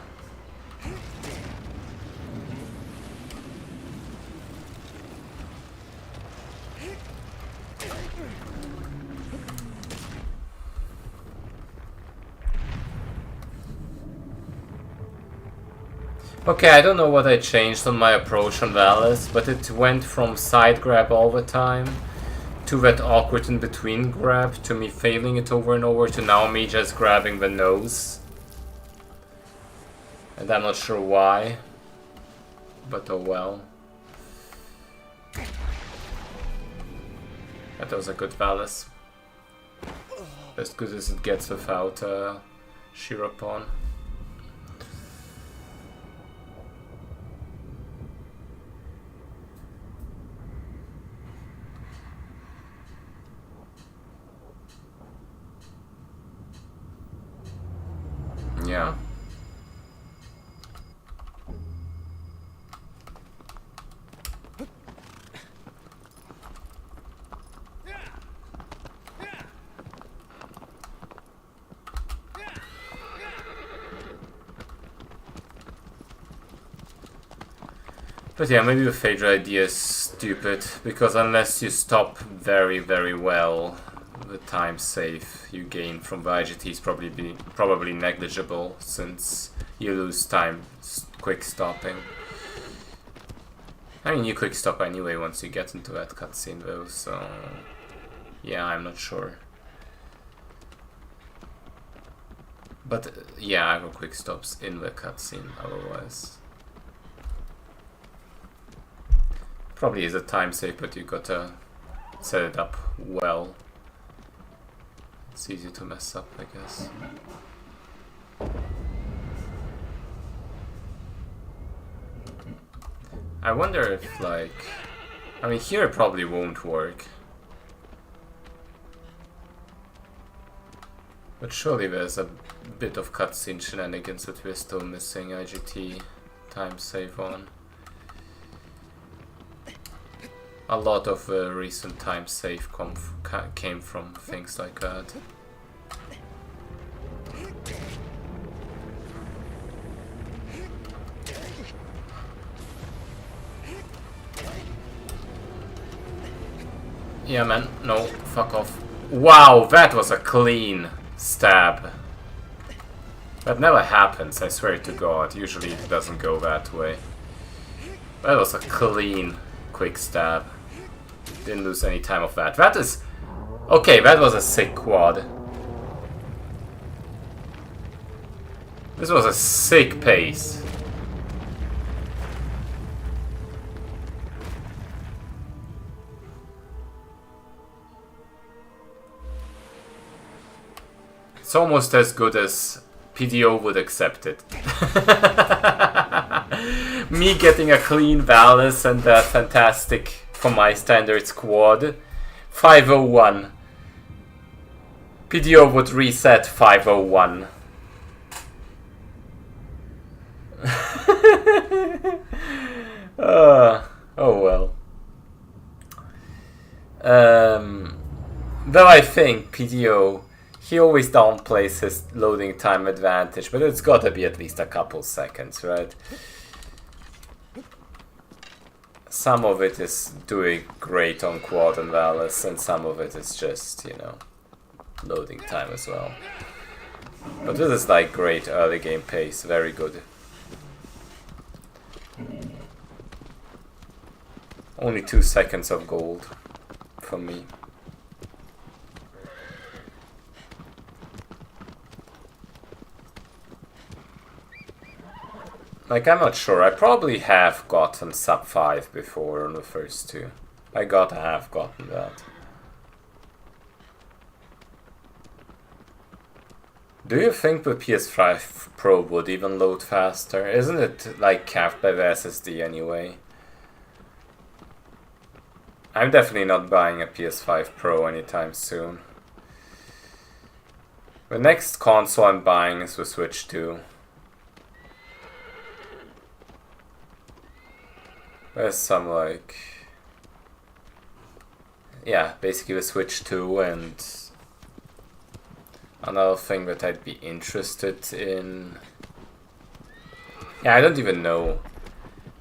Okay, I don't know what I changed on my approach on Valis, but it went from side grab all the time to that awkward in between grab, to me failing it over and over, to now me just grabbing the nose. And I'm not sure why, but oh well. That was a good Valis. As good as it gets without Shirapon. Yeah. But yeah, maybe the Phaedra idea is stupid, because unless you stop very, very well, the time save you gain from the IGT is probably negligible, since you lose time quick stopping. I mean, you quick stop anyway once you get into that cutscene though, so yeah, I'm not sure. But yeah, I have quick stops in the cutscene otherwise. Probably is a time save, but you gotta set it up well. It's easy to mess up, I guess. I wonder if, like... I mean, here it probably won't work. But surely there's a bit of cutscene shenanigans that we're still missing IGT time save on. A lot of recent time save came from things like that. Yeah, man. No, fuck off. Wow, that was a clean stab. That never happens, I swear to God. Usually it doesn't go that way. That was a clean, quick stab. Didn't lose any time of that. That is... Okay, that was a sick quad. This was a sick pace. It's almost as good as PDO would accept it. Me getting a clean Valis and a fantastic, for my standards, quad. 501. PDO would reset 501. Oh well. Though I think PDO, he always downplays his loading time advantage, but it's gotta be at least a couple seconds, right? Some of it is doing great on Quad and Valis, and some of it is just, you know, loading time as well. But this is like great early game pace, very good. Only 2 seconds of gold for me. Like, I'm not sure. I probably have gotten sub 5 before on the first two. I gotta have gotten that. Do you think the PS5 Pro would even load faster? Isn't it like capped by the SSD anyway? I'm definitely not buying a PS5 Pro anytime soon. The next console I'm buying is the Switch 2. There's some like... yeah, basically the Switch 2 and... another thing that I'd be interested in... yeah, I don't even know.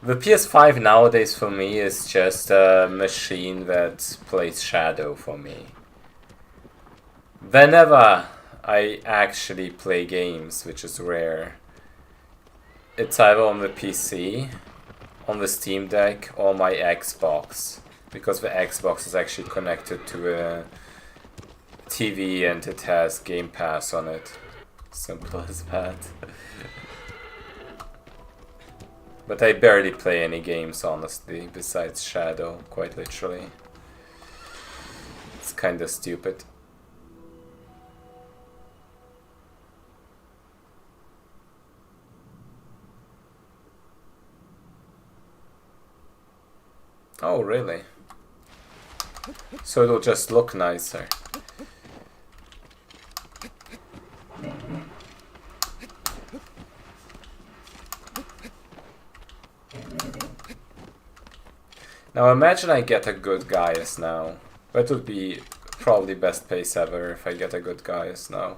The PS5 nowadays for me is just a machine that plays Shadow for me. Whenever I actually play games, which is rare, it's either on the PC, on the Steam Deck, or my Xbox. Because the Xbox is actually connected to a TV and it has Game Pass on it. Simple as that. But I barely play any games, honestly, besides Shadow, quite literally. It's kinda stupid. Oh, really? So it'll just look nicer. Now imagine I get a good Gaius now. That would be probably best pace ever if I get a good Gaius now.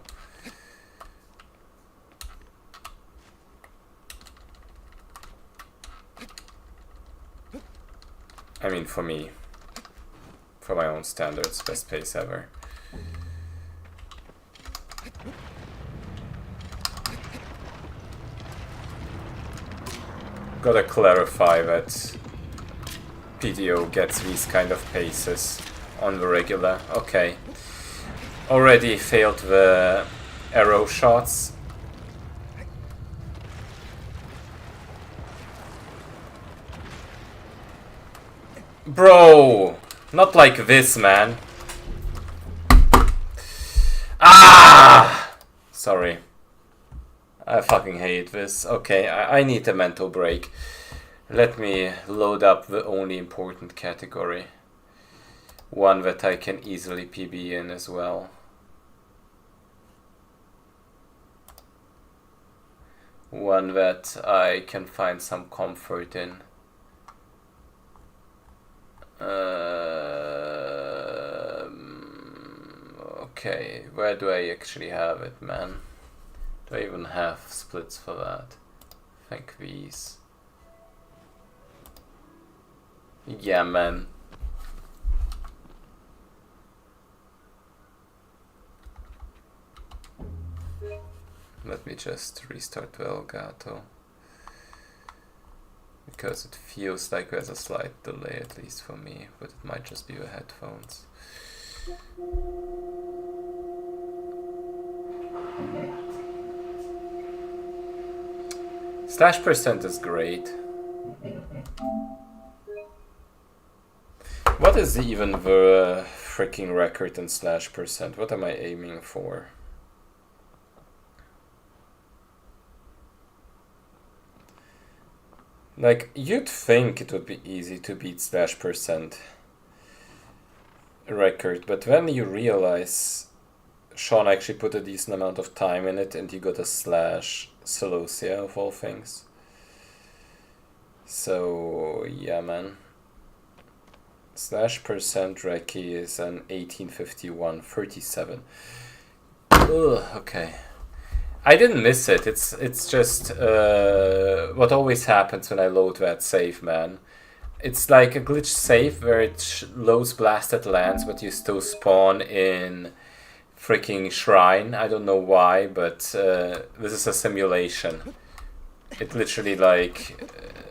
I mean, for me. For my own standards, best pace ever. Gotta clarify that PDO gets these kind of paces on the regular. Okay. Already failed the arrow shots. Bro! Not like this, man. Ah! Sorry. I fucking hate this. Okay, I need a mental break. Let me load up the only important category. One that I can easily PB in as well. One that I can find some comfort in. Okay, where do I actually have it, man? Do I even have splits for that? I think these. Yeah, man. Let me just restart the Elgato. Because it feels like there's a slight delay, at least for me, but it might just be the headphones. /% is great. What is even the freaking record in /%? What am I aiming for? Like, you'd think it would be easy to beat /% record, but when you realize Sean actually put a decent amount of time in it and you got a /Celosia of all things. So, yeah, man. /% Reki is an 1851-37. Ugh, okay. I didn't miss it. It's just what always happens when I load that save, man. It's like a glitch save where it loads blasted lands, but you still spawn in freaking shrine. I don't know why, but this is a simulation. It literally like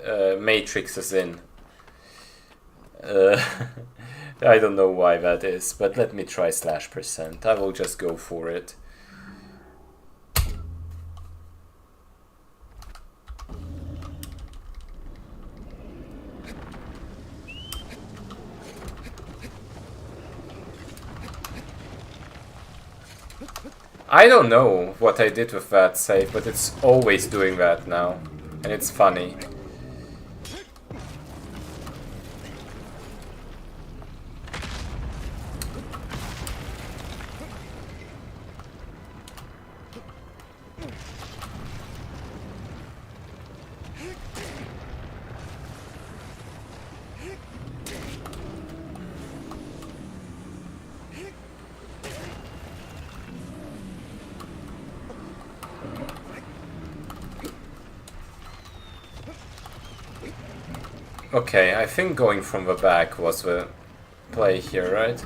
matrixes in. I don't know why that is, but let me try /%. I will just go for it. I don't know what I did with that save, but it's always doing that now, and it's funny. Okay, I think going from the back was the play here, right?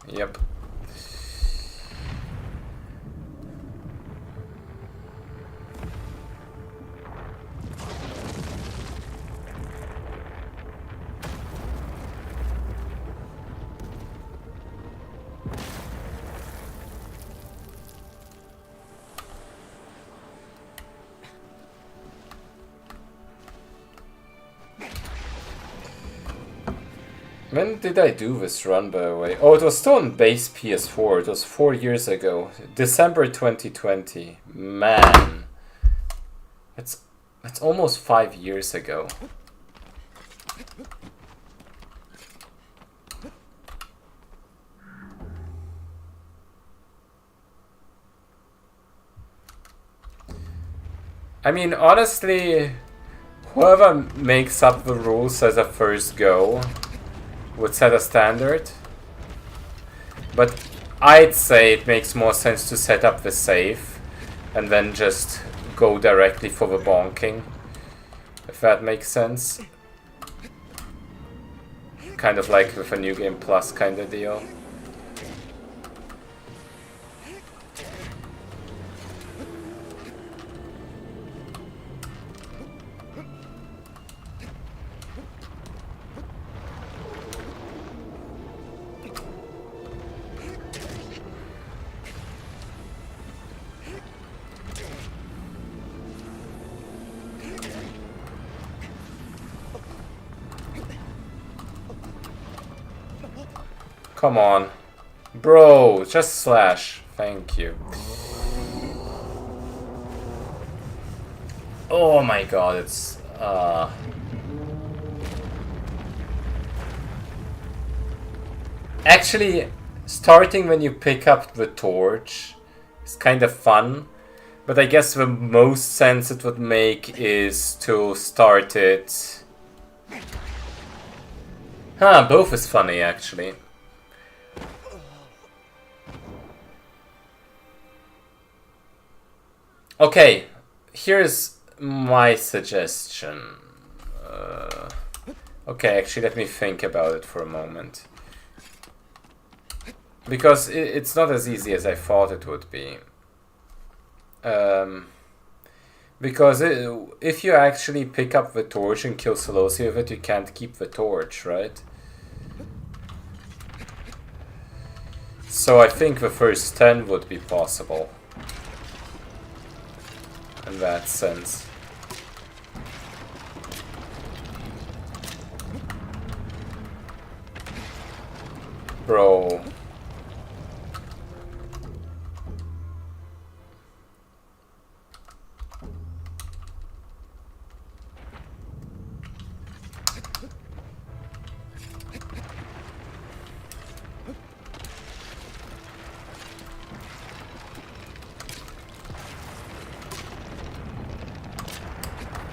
Yep. When did I do this run, by the way? Oh, it was still on base PS4. It was 4 years ago. December 2020. Man. That's almost 5 years ago. I mean, honestly, whoever makes up the rules as a first go would set a standard, but I'd say it makes more sense to set up the save and then just go directly for the bonking, if that makes sense. kind of like with a New Game Plus kind of deal. Come on. Bro, just slash. Thank you. Oh my god, it's... Actually, starting when you pick up the torch is kind of fun. But I guess the most sense it would make is to start it... Huh, both is funny actually. Okay, here's my suggestion. Okay, actually let me think about it for a moment. Because it's not as easy as I thought it would be. Because if you actually pick up the torch and kill Colossus with it, you can't keep the torch, right? So I think the first 10 would be possible. In that sense. Bro.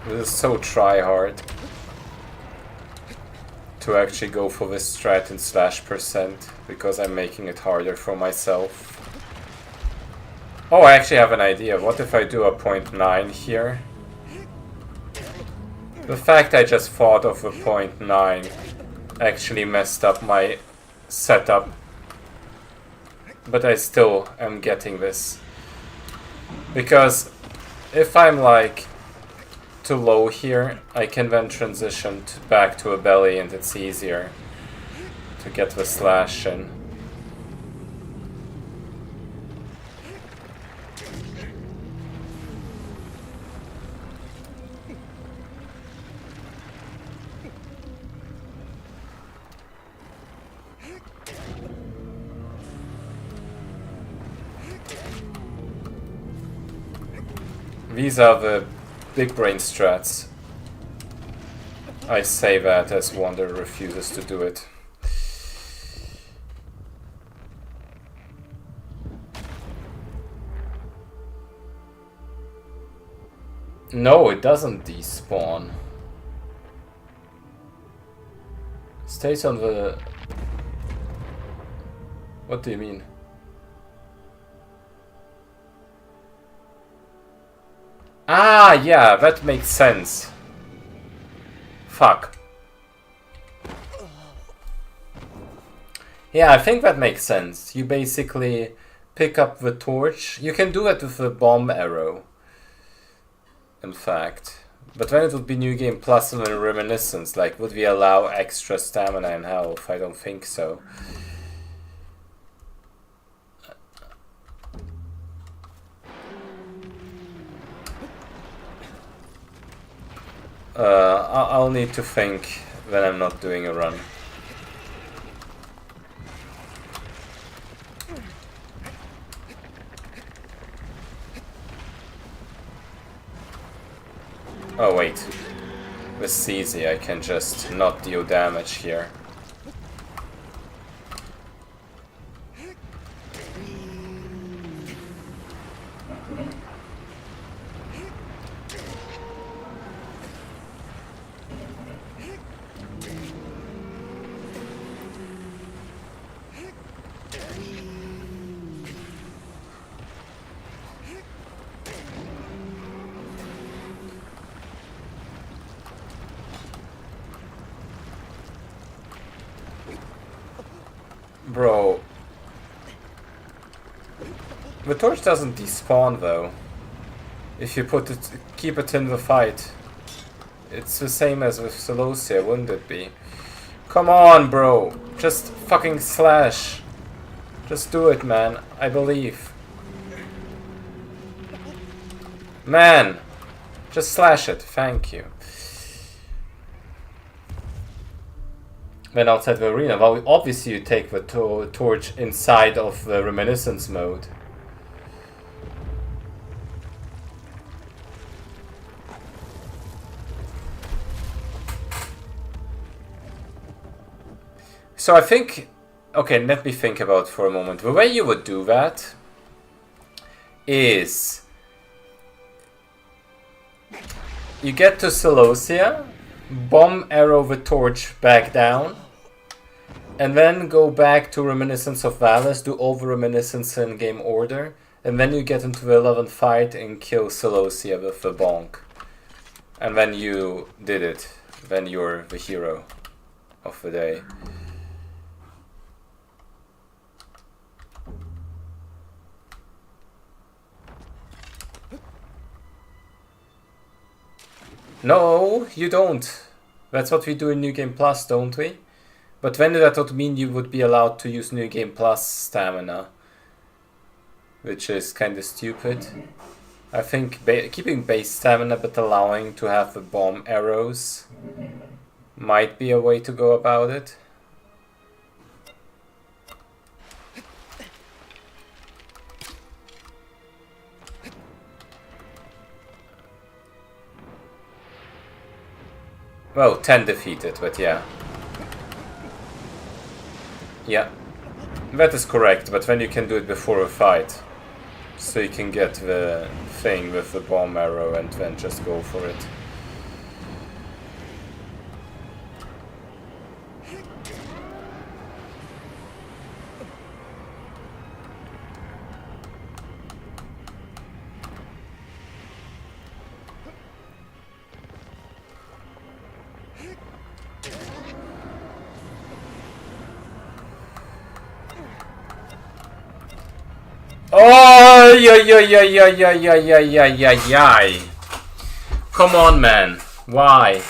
This is so try-hard to actually go for this strat in /% because I'm making it harder for myself. Oh, I actually have an idea. What if I do a 0.9 here? The fact I just thought of a 0.9 actually messed up my setup. But I still am getting this. Because if I'm like too low here, I can then transition back to a belly and it's easier to get the slash in. These are the big brain strats. I say that as one that refuses to do it. No, it doesn't despawn. Stays on the... What do you mean? Ah, yeah, that makes sense. Fuck. Yeah, I think that makes sense. You basically pick up the torch. You can do it with the bomb arrow. In fact. But then it would be New Game Plus and Reminiscence. Like, would we allow extra stamina and health? I don't think so. I'll need to think when I'm not doing a run. Oh wait, with CZ I can just not deal damage here. Bro. The torch doesn't despawn though. If you keep it in the fight. It's the same as with Celosia, wouldn't it be? Come on, bro. Just fucking slash. Just do it, man. I believe. Man. Just slash it. Thank you. Then outside the arena, well, obviously you take the torch inside of the reminiscence mode. So I think, okay, let me think about it for a moment. The way you would do that is you get to Celosia, bomb arrow the torch back down, and then go back to Reminiscence of Valis, do all the Reminiscence in game order, and then you get into the 11th fight and kill Celosia with the bonk. And then you did it. Then you're the hero of the day. No, you don't. That's what we do in New Game Plus, don't we? But then that would mean you would be allowed to use New Game Plus stamina. Which is kind of stupid. I think keeping base stamina but allowing to have the bomb arrows might be a way to go about it. Well, 10 defeated, but yeah. Yeah. That is correct, but then you can do it before a fight. So you can get the thing with the bomb arrow and then just go for it. Oh, yeah. Come on, man. Why?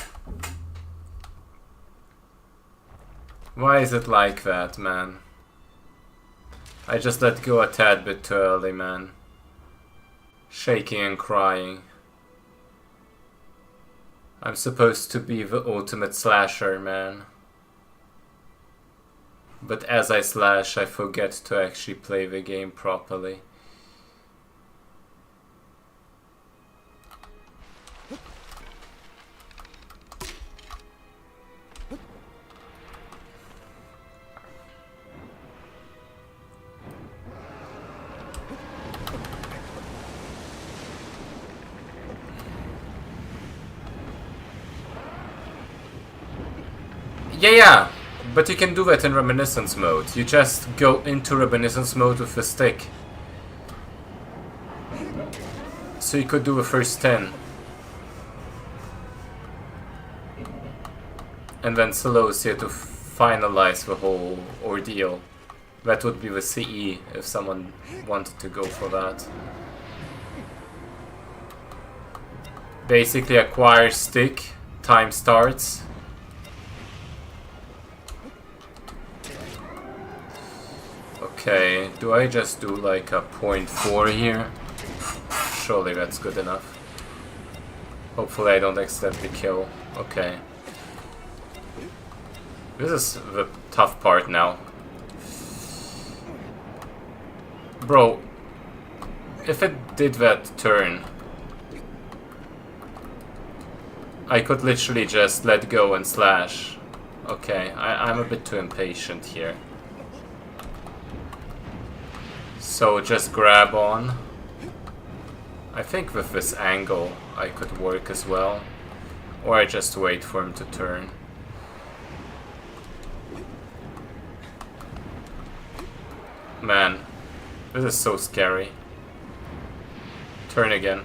Why is it like that, man? I just let go a tad bit too early, man. Shaking and crying. I'm supposed to be the ultimate slasher, man. But as I slash, I forget to actually play the game properly. Yeah. But you can do that in Reminiscence mode. You just go into Reminiscence mode with the stick. So you could do the first 10. And then Celosia to finalize the whole ordeal. That would be the CE if someone wanted to go for that. Basically acquire stick, time starts. Okay, do I just do like a 0.4 here? Surely that's good enough. Hopefully I don't accidentally kill. Okay. This is the tough part now. Bro, if it did that turn, I could literally just let go and slash. Okay, I'm a bit too impatient here. So just grab on. I think with this angle I could work as well. Or I just wait for him to turn. Man, this is so scary. Turn again.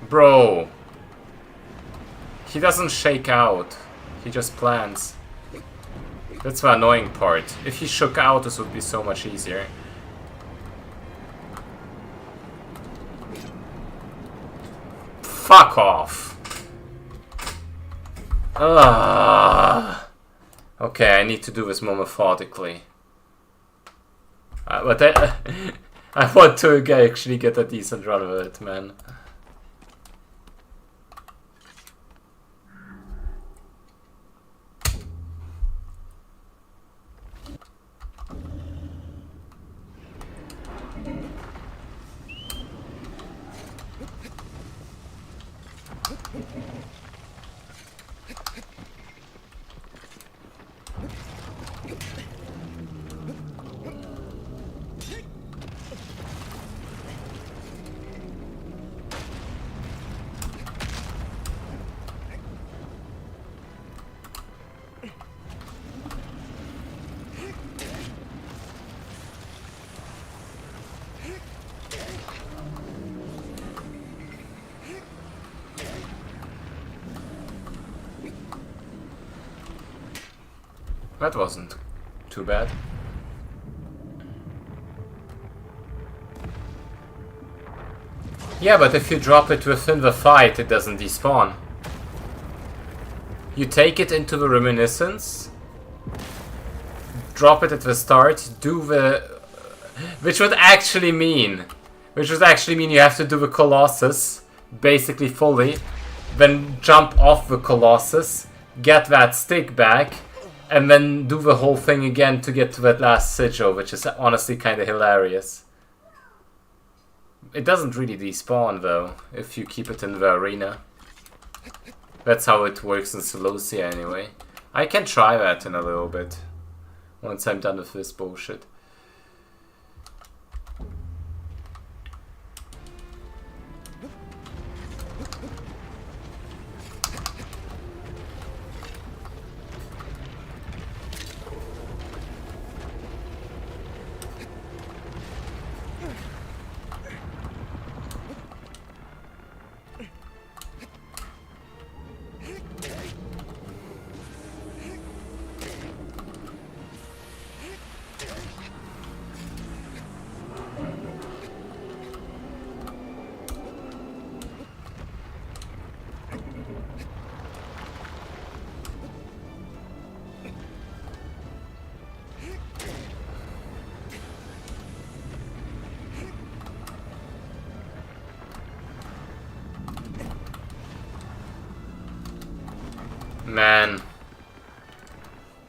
Bro! He doesn't shake out. He just plans. That's the annoying part. If he shook out, this would be so much easier. Fuck off! Ugh. Okay, I need to do this more methodically. But I want to actually get a decent run with it, man. That wasn't too bad. Yeah, but if you drop it within the fight, it doesn't despawn. You take it into the reminiscence, drop it at the start, do the... Which would actually mean you have to do the Colossus, basically fully, then jump off the Colossus, get that stick back, and then do the whole thing again to get to that last sigil, which is honestly kind of hilarious. It doesn't really despawn though, if you keep it in the arena. That's how it works in SotC anyway. I can try that in a little bit, once I'm done with this bullshit.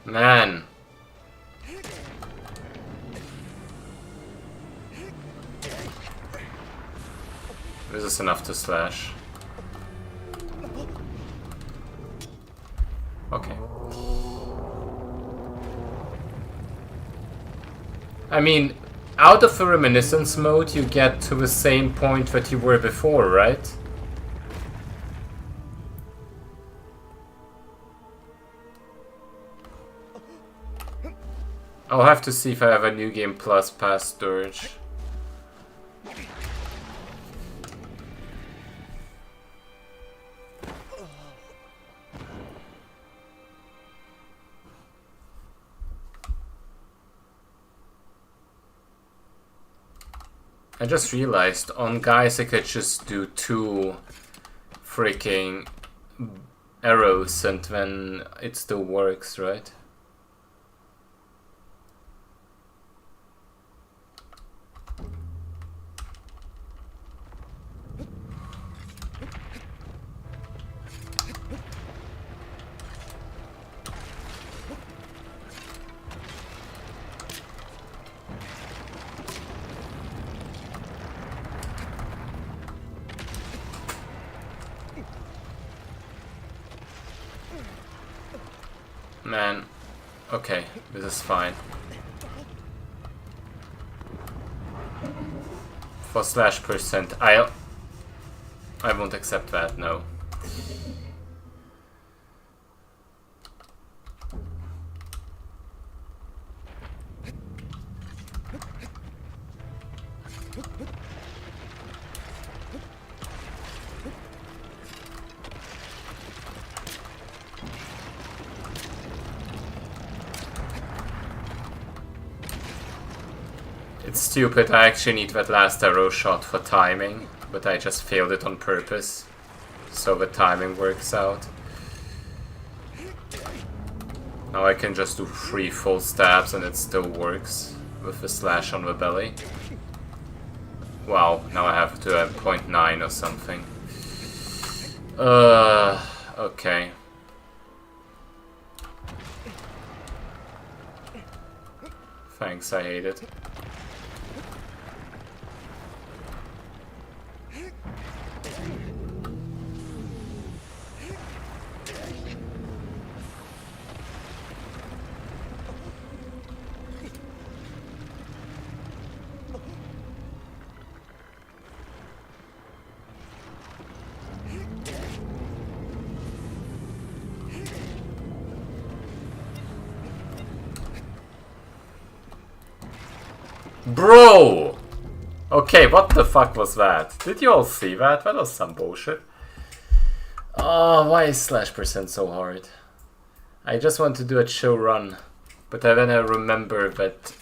Man. This is enough to slash. Okay. I mean, out of the reminiscence mode, you get to the same point that you were before, right? I'll have to see if I have a New Game Plus pass storage. I just realized on guys I could just do 2 freaking arrows and then it still works, right? Man, okay, this is fine. For /%, I won't accept that, no. It's stupid, I actually need that last arrow shot for timing, but I just failed it on purpose, so the timing works out. Now I can just do 3 full stabs and it still works with the slash on the belly. Wow, now I have to have 0.9 or something. Okay. Thanks, I hate it. Bro! Okay, what the fuck was that? Did you all see that? That was some bullshit. Oh, why is /% so hard? I just want to do a chill run. But then I remember that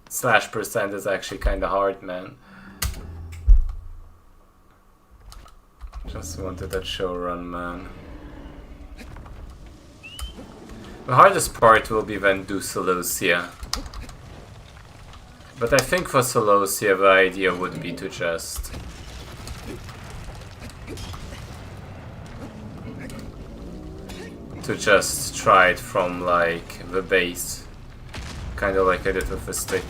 /% is actually kinda hard, man. Just wanted a chill run, man. The hardest part will be when do Celosia. But I think for Celosia the idea would be to just try it from like the base, kind of like I did with the stick.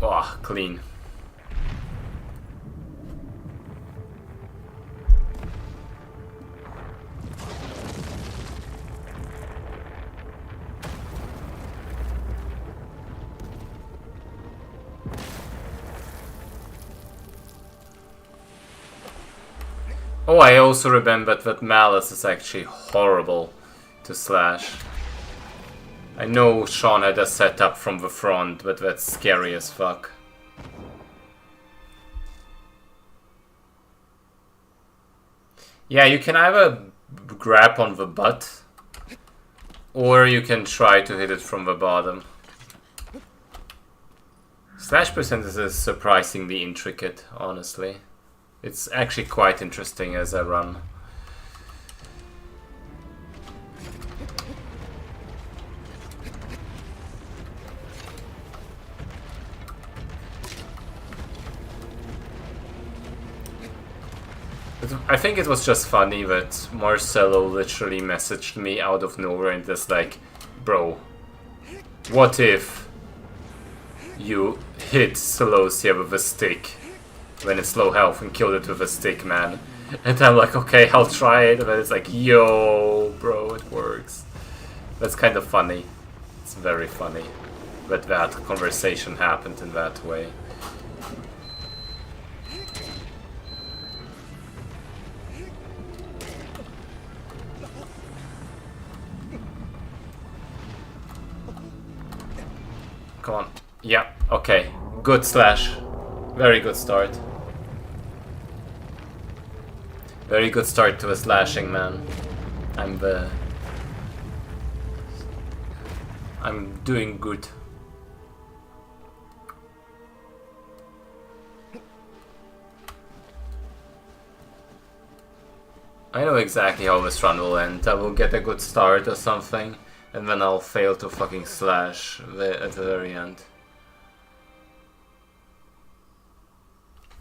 Oh, clean. Oh, I also remembered that Malice is actually horrible to slash. I know Sean had a setup from the front, but that's scary as fuck. Yeah, you can either grab on the butt, or you can try to hit it from the bottom. /% is surprisingly intricate, honestly. It's actually quite interesting as a run. I think it was just funny that Marcelo literally messaged me out of nowhere and just like, bro, what if you hit Celosia with a stick when it's low health and killed it with a stick, man? And I'm like, okay, I'll try it, and then it's like, yo, bro, it works. That's kind of funny. It's very funny that that conversation happened in that way. Come on. Yeah, okay. Good slash. Very good start. Very good start to a slashing, man. I'm doing good. I know exactly how this run will end. I will get a good start or something, and then I'll fail to fucking slash at the very end.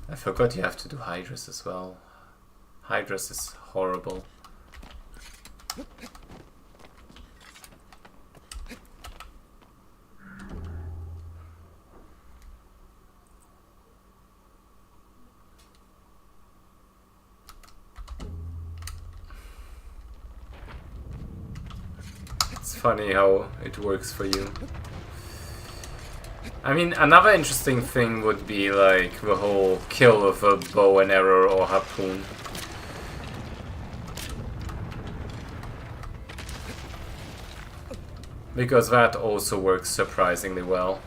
I forgot you have to do Hydras as well. Hydras is horrible. It's funny how it works for you. I mean, another interesting thing would be like the whole kill with a bow and arrow or harpoon. Because that also works surprisingly well.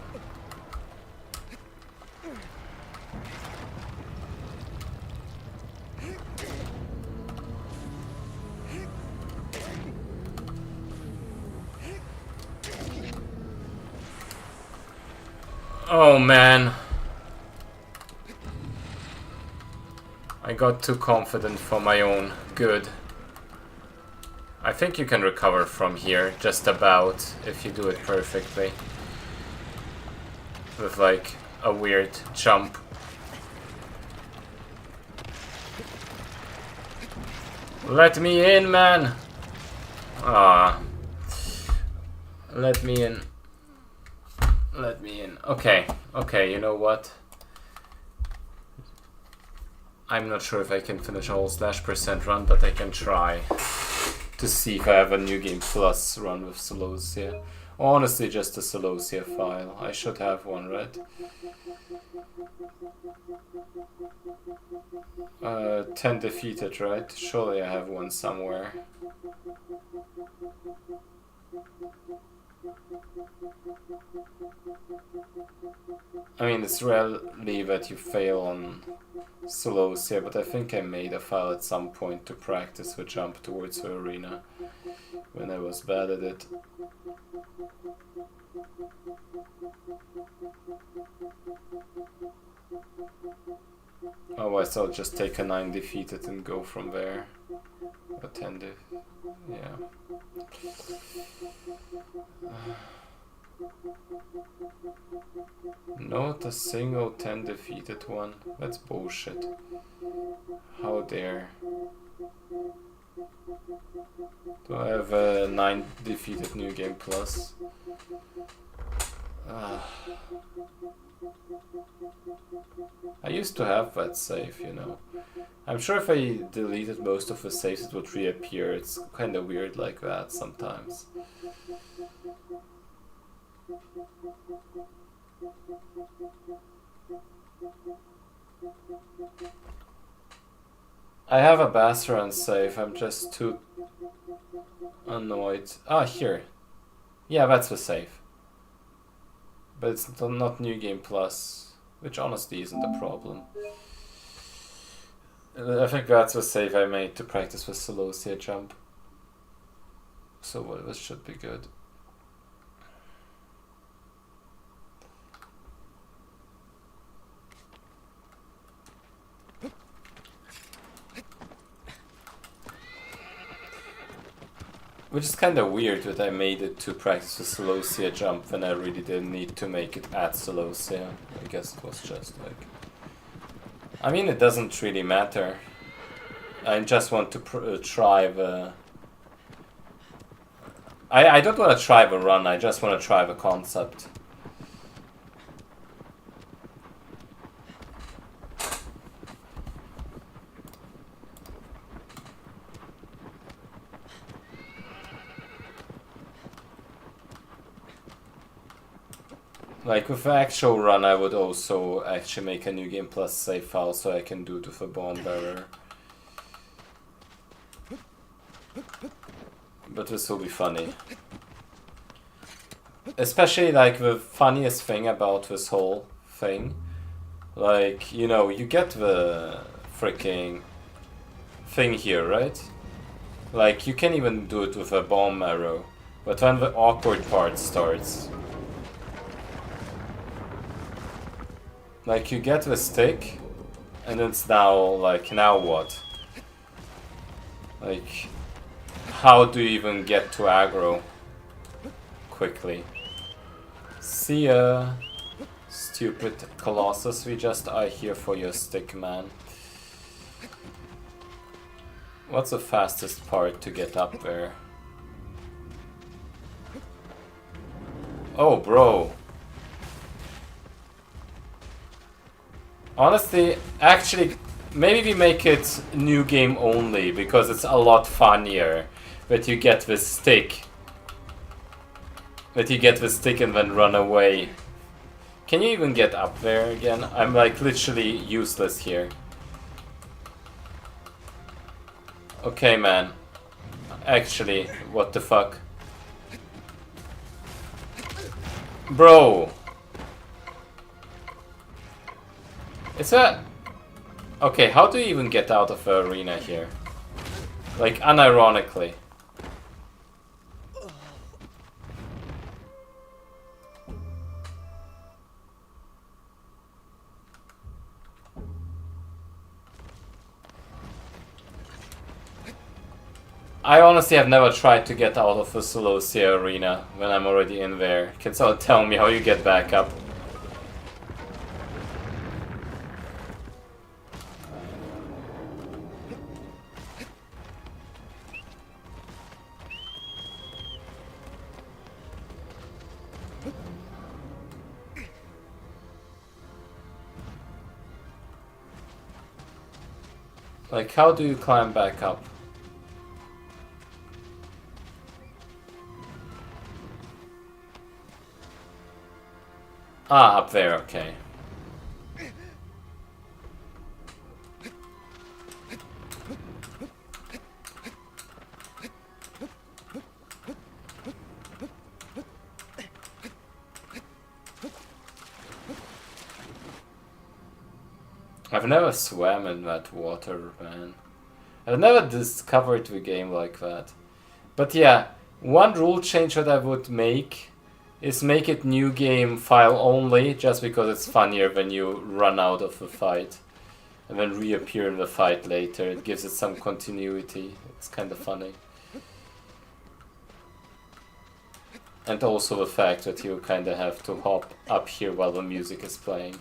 Oh man. I got too confident for my own good. I think you can recover from here, just about, if you do it perfectly. With like a weird jump. Let me in, man! Ah. Let me in. Let me in. Okay, okay, you know what? I'm not sure if I can finish a whole /% run, but I can try to see if I have a New Game Plus run with SotC. Honestly, just a SotC file. I should have one, right? 10 defeated, right? Surely I have one somewhere. I mean, it's rarely that you fail on SotC, but I think I made a file at some point to practice the jump towards the arena when I was bad at it. Otherwise I'll just take a 9 defeated and go from there. A 10 def... yeah. Not a single 10 defeated one. That's bullshit. How dare. Do I have a 9 defeated New Game Plus? I used to have that save, you know. I'm sure if I deleted most of the saves it would reappear. It's kind of weird like that sometimes. I have a bass run save, I'm just too annoyed. Ah, here. Yeah, that's the save. But it's not New Game Plus, which honestly isn't a problem. I think that's the save I made to practice with SotC jump. So well, this should be good. Which is kind of weird that I made it to practice with SotC jump when I really didn't need to make it at SotC. I guess it was just like... I mean, it doesn't really matter. I just want to try the... I don't want to try the run, I just want to try the concept. Like with the actual run, I would also actually make a New Game Plus save file so I can do it with a bomb bearer. But this will be funny. Especially like the funniest thing about this whole thing. Like, you know, you get the freaking thing here, right? Like, you can even do it with a bomb arrow. But when the awkward part starts... Like, you get the stick, and it's now, like, now what? Like, how do you even get to aggro quickly? See ya, stupid Colossus, we just are here for your stick, man. What's the fastest part to get up there? Oh, bro. Honestly, actually, maybe we make it new game only, because it's a lot funnier that you get the stick. That you get the stick and then run away. Can you even get up there again? I'm like literally useless here. Okay, man. Actually, what the fuck? Bro! Is that... Okay, how do you even get out of the arena here? Like, unironically. I honestly have never tried to get out of the SotC arena when I'm already in there. Can someone tell me how you get back up? Like, how do you climb back up? Ah, up there, okay. I've never swam in that water, man. I've never discovered the game like that. But yeah, one rule change that I would make is make it new game file only, just because it's funnier when you run out of the fight and then reappear in the fight later. It gives it some continuity. It's kind of funny. And also the fact that you kind of have to hop up here while the music is playing.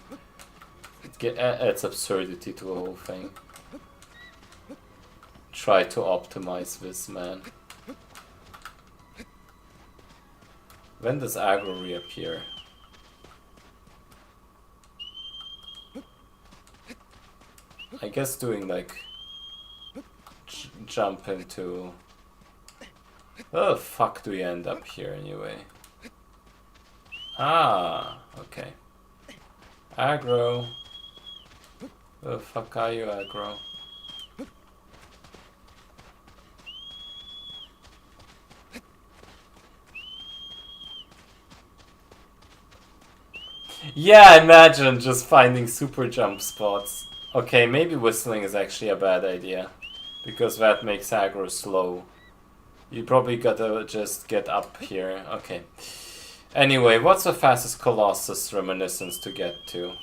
It adds absurdity to the whole thing. Try to optimize this, man. When does aggro reappear? I guess doing like jump into... Where the fuck do we end up here anyway? Ah, okay. Aggro. Where the fuck are you, aggro? Yeah, imagine just finding super jump spots. Okay, maybe whistling is actually a bad idea, because that makes aggro slow. You probably gotta just get up here. Okay. Anyway, what's the fastest Colossus reminiscence to get to?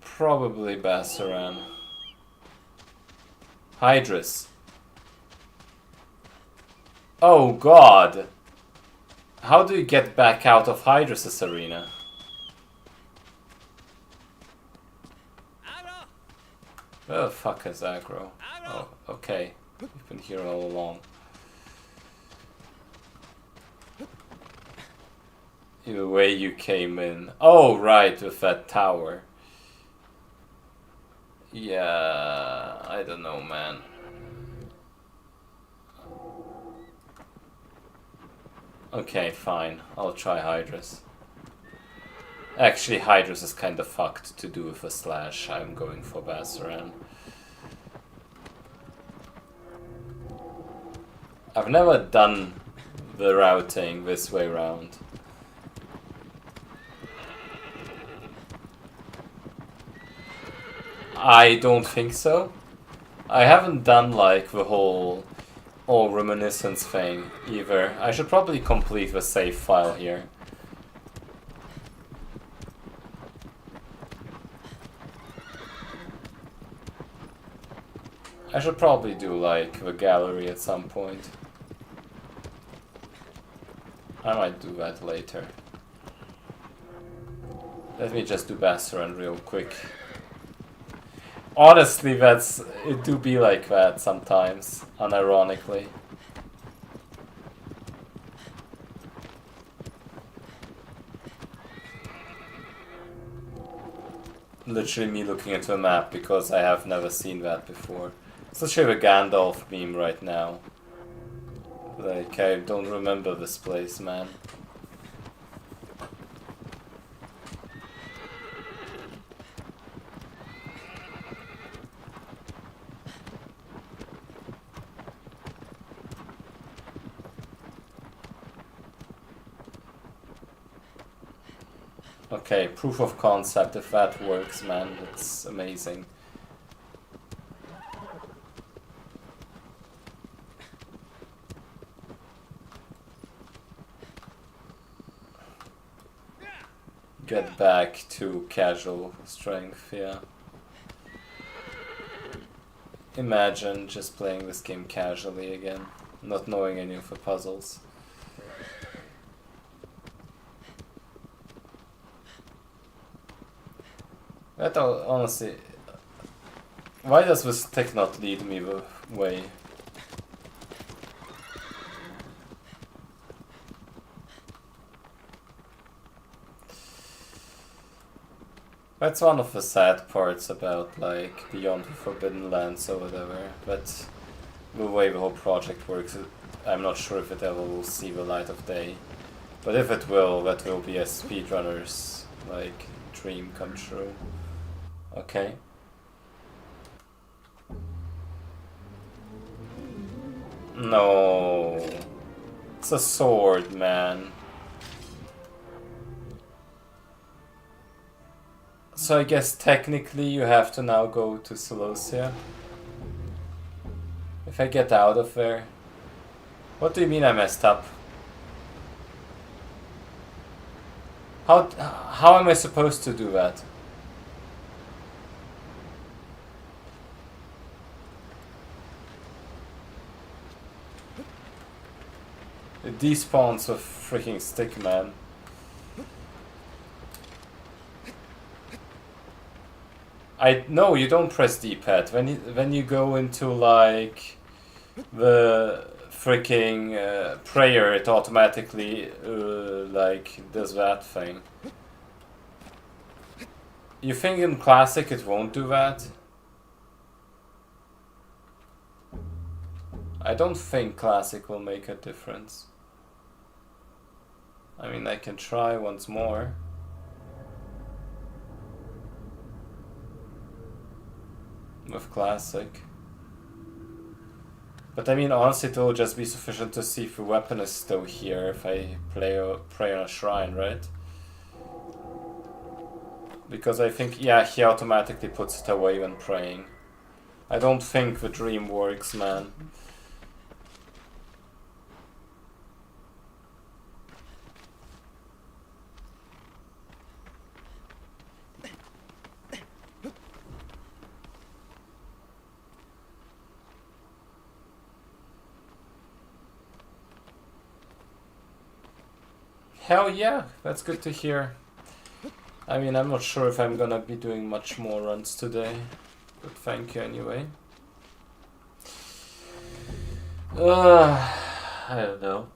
Probably Bassaran. Hydrus. Oh god! How do you get back out of Hydrus' arena? Where the fuck is aggro? Oh, okay. You've been here all along. The way you came in. Oh, right, with that tower. Yeah, I don't know, man. Okay, fine. I'll try Hydrus. Actually, Hydrus is kind of fucked to do with a slash. I'm going for Bassaran. I've never done the routing this way around. I don't think so. I haven't done like the whole reminiscence thing either. I should probably complete the save file here. I should probably do like the gallery at some point. I might do that later. Let me just do Bassaran real quick. Honestly, it do be like that sometimes, unironically. Literally me looking at the map because I have never seen that before. It's literally a Gandalf meme right now. Like, I don't remember this place, man. Okay, proof of concept, if that works, man, that's amazing. Get back to casual strength, yeah. Imagine just playing this game casually again, not knowing any of the puzzles. That honestly, why does this stick not lead me the way? That's one of the sad parts about, like, Beyond the Forbidden Lands or whatever, but the way the whole project works, I'm not sure if it ever will see the light of day. But if it will, that will be a speedrunner's, like, dream come true. Okay. No. It's a sword, man. So I guess technically you have to now go to Celosia. If I get out of there. What do you mean I messed up? How am I supposed to do that? It despawns a freaking stick, man. No, you don't press D-pad. When you go into, like, the freaking prayer, it automatically like does that thing. You think in classic it won't do that? I don't think classic will make a difference. I mean, I can try once more. With classic. But I mean, honestly, it will just be sufficient to see if the weapon is still here if I pray on a shrine, right? Because I think, yeah, he automatically puts it away when praying. I don't think the dream works, man. Hell yeah, that's good to hear. I mean, I'm not sure if I'm gonna be doing much more runs today, but thank you anyway. I don't know.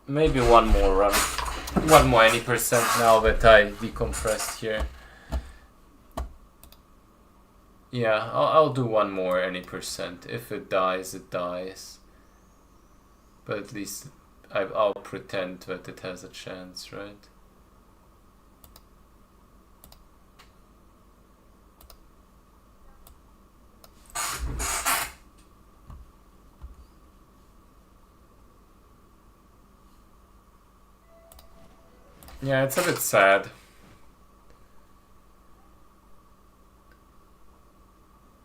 Maybe one more run. One more any percent now that I decompressed here. Yeah, I'll do one more any percent. If it dies, it dies. But at least I'll pretend that it has a chance, right? Yeah, it's a bit sad.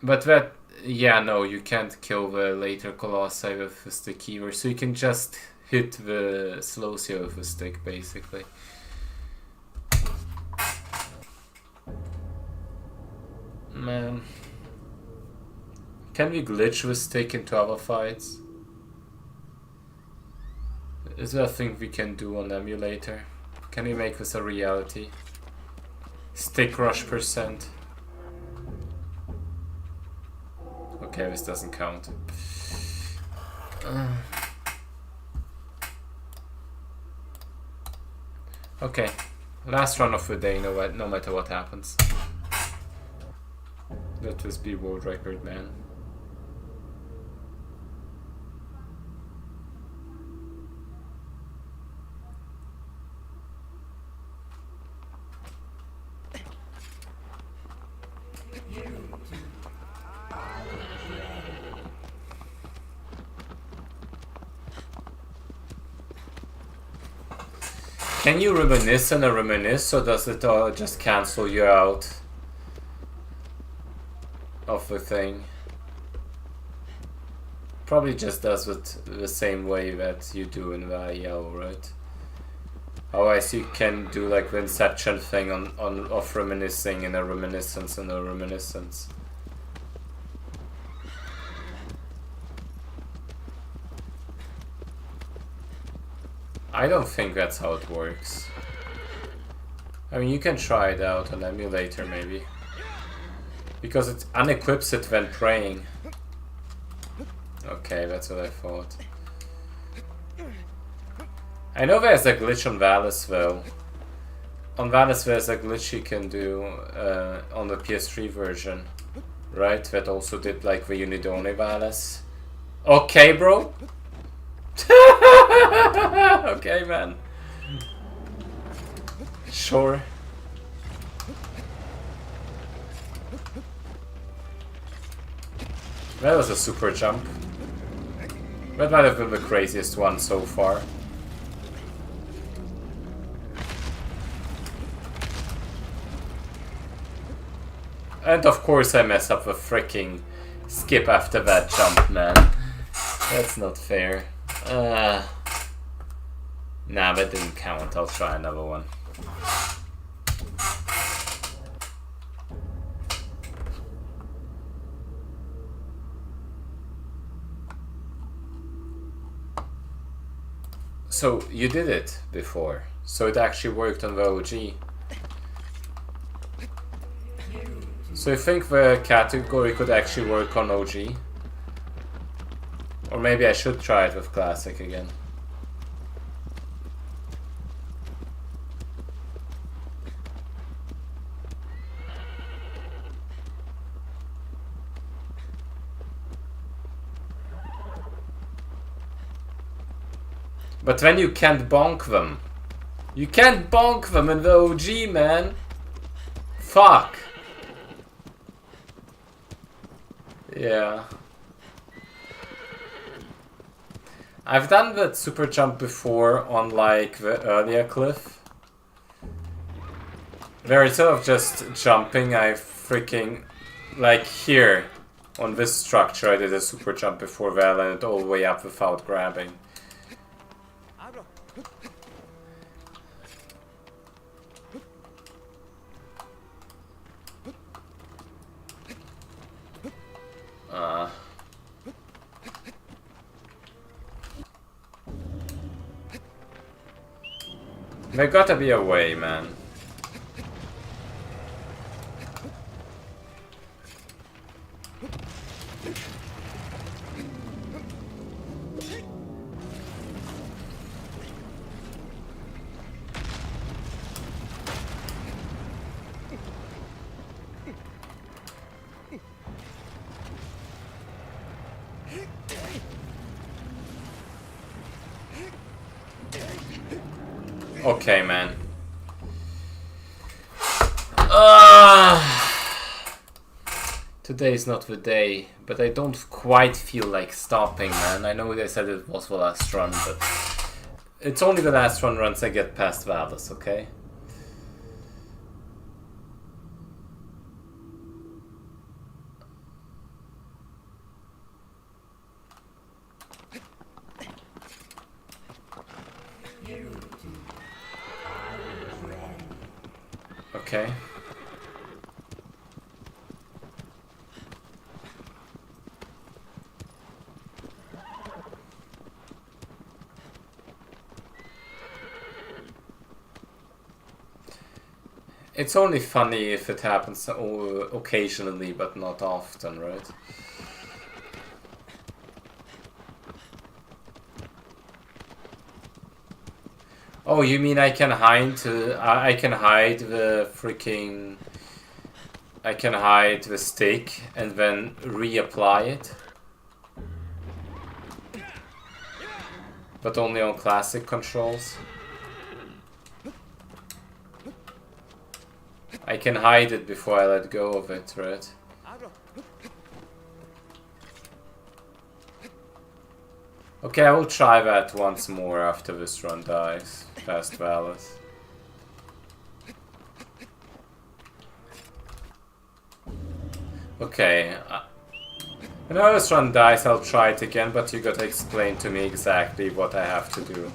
But that, yeah, no, you can't kill the later Colossi with the stick either, so you can just hit the Celosia with a stick, basically. Man. Can we glitch the stick into other fights? Is there a thing we can do on emulator? Can we make this a reality? Stick rush %. Okay, this doesn't count. Okay, last run of the day, no matter what happens. Let this be world record, man. Can you reminisce and a reminisce, or does it just cancel you out of the thing? Probably just does it the same way that you do in the IEL, right? Otherwise you can do like the Inception thing of reminiscing in a reminiscence and a reminiscence. I don't think that's how it works. I mean, you can try it out on emulator maybe. Because it unequips it when praying. Okay, that's what I thought. I know there's a glitch on Valis though. On Valis there's a glitch you can do on the PS3 version. Right? That also did like the Unidone Valis. Okay, bro? Okay, man. Sure. That was a super jump. That might have been the craziest one so far. And of course I mess up the freaking skip after that jump, man. That's not fair. Nah, that didn't count. I'll try another one. So, you did it before. So it actually worked on the OG. So you think the category could actually work on OG? Or maybe I should try it with Classic again. But then you can't bonk them. You can't bonk them in the OG, man. Fuck. Yeah. I've done that super jump before on like the earlier cliff. Where instead of just jumping, I freaking like here on this structure I did a super jump before that and it all the way up without grabbing. There gotta be a way, man. Okay, man. Today's not the day, but I don't quite feel like stopping, man. I know they said it was the last run, but it's only the last run once I get past Valis, okay? Okay. It's only funny if it happens occasionally, but not often, right? Oh, you mean I can hide? I can hide the freaking. I can hide the stick and then reapply it, but only on classic controls. I can hide it before I let go of it, right? Okay, I will try that once more after this run dies. past Valis. Okay. When I this run dies, I'll try it again, but you gotta explain to me exactly what I have to do.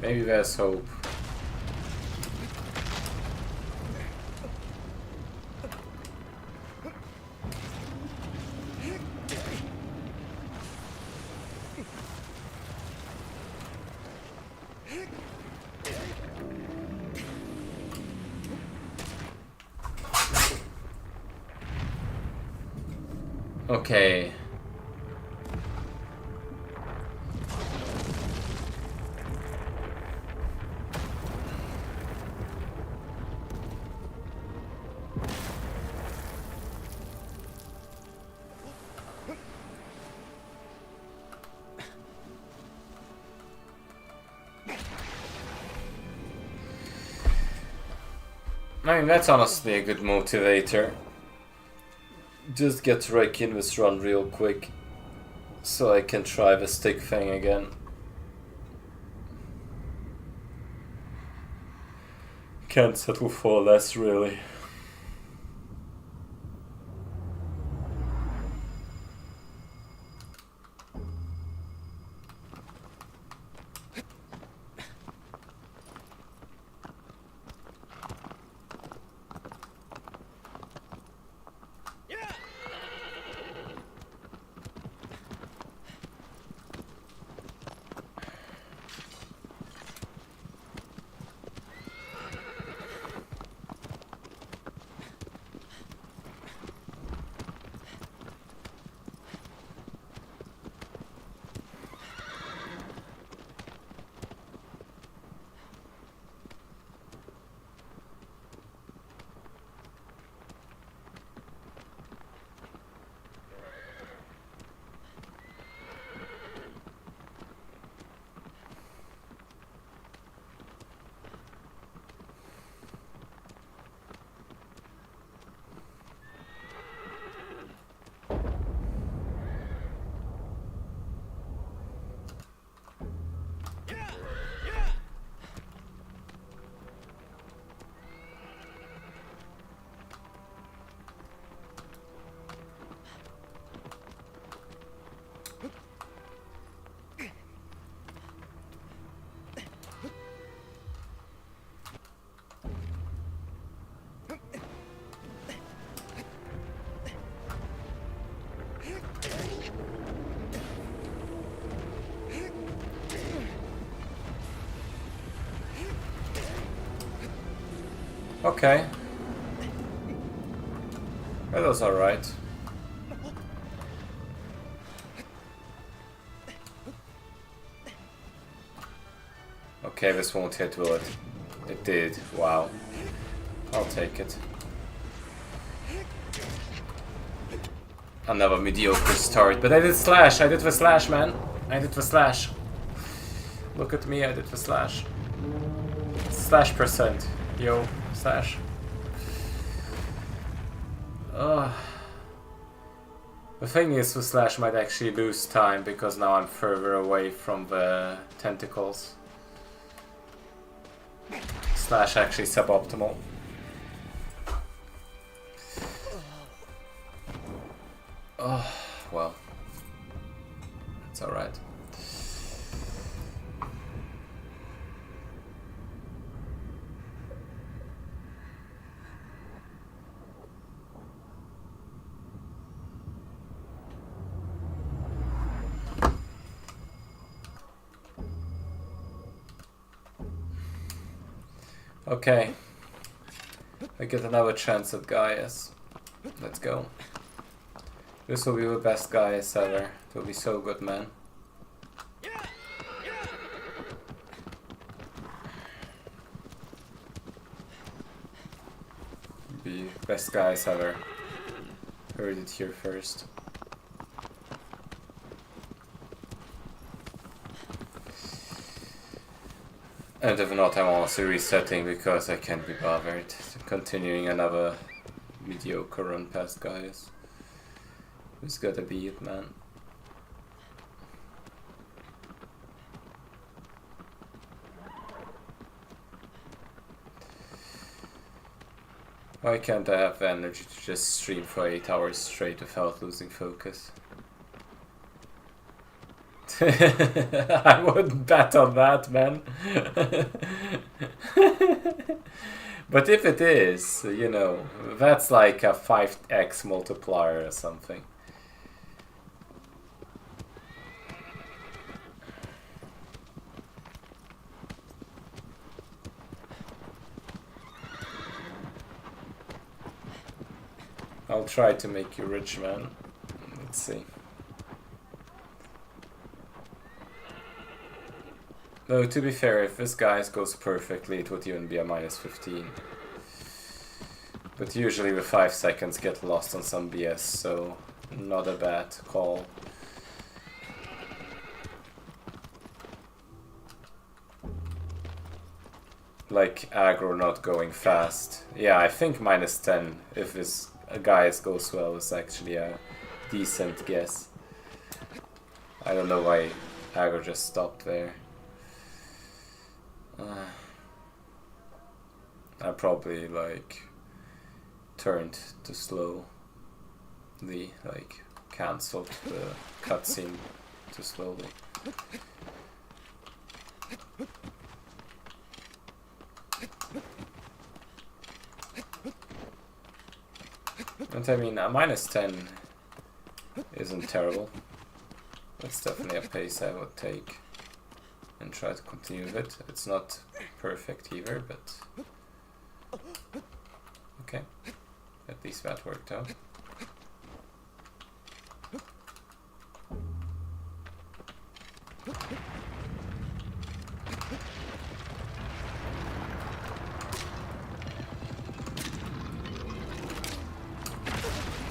Maybe there's hope. Okay. I mean, that's honestly a good motivator. Just get wrecked in this run real quick, so I can try the stick thing again. Can't settle for less, really. Okay. That was alright. Okay, this won't hit, will it? It did. Wow. I'll take it. Another mediocre start, but I did slash. I did the slash, man. I did the slash. Look at me, I did the slash. Slash percent. Yo, slash. The thing is, the slash might actually lose time because now I'm further away from the tentacles. Slash actually suboptimal. Oh, well. It's alright. Okay. I get another chance at Gaius. Let's go. This will be the best Gaius ever. It will be so good, man. Be best Gaius ever. Heard it here first. And if not, I'm also resetting because I can't be bothered continuing another mediocre run past Gaius. Who's gotta be it, man? Why can't I have energy to just stream for 8 hours straight without losing focus? I wouldn't bet on that, man. But if it is, you know, that's like a 5x multiplier or something. I'll try to make you rich, man. Let's see. Though, to be fair, if this guys goes perfectly, it would even be a -15. But usually the 5 seconds get lost on some BS, so not a bad call. Like aggro not going fast. Yeah, I think -10 if this guys goes well is actually a decent guess. I don't know why aggro just stopped there. I probably like turned to slow the cancelled the cutscene too slowly. And I mean, a -10 isn't terrible. That's definitely a pace I would take and try to continue with it. It's not perfect either, but okay. At least that worked out.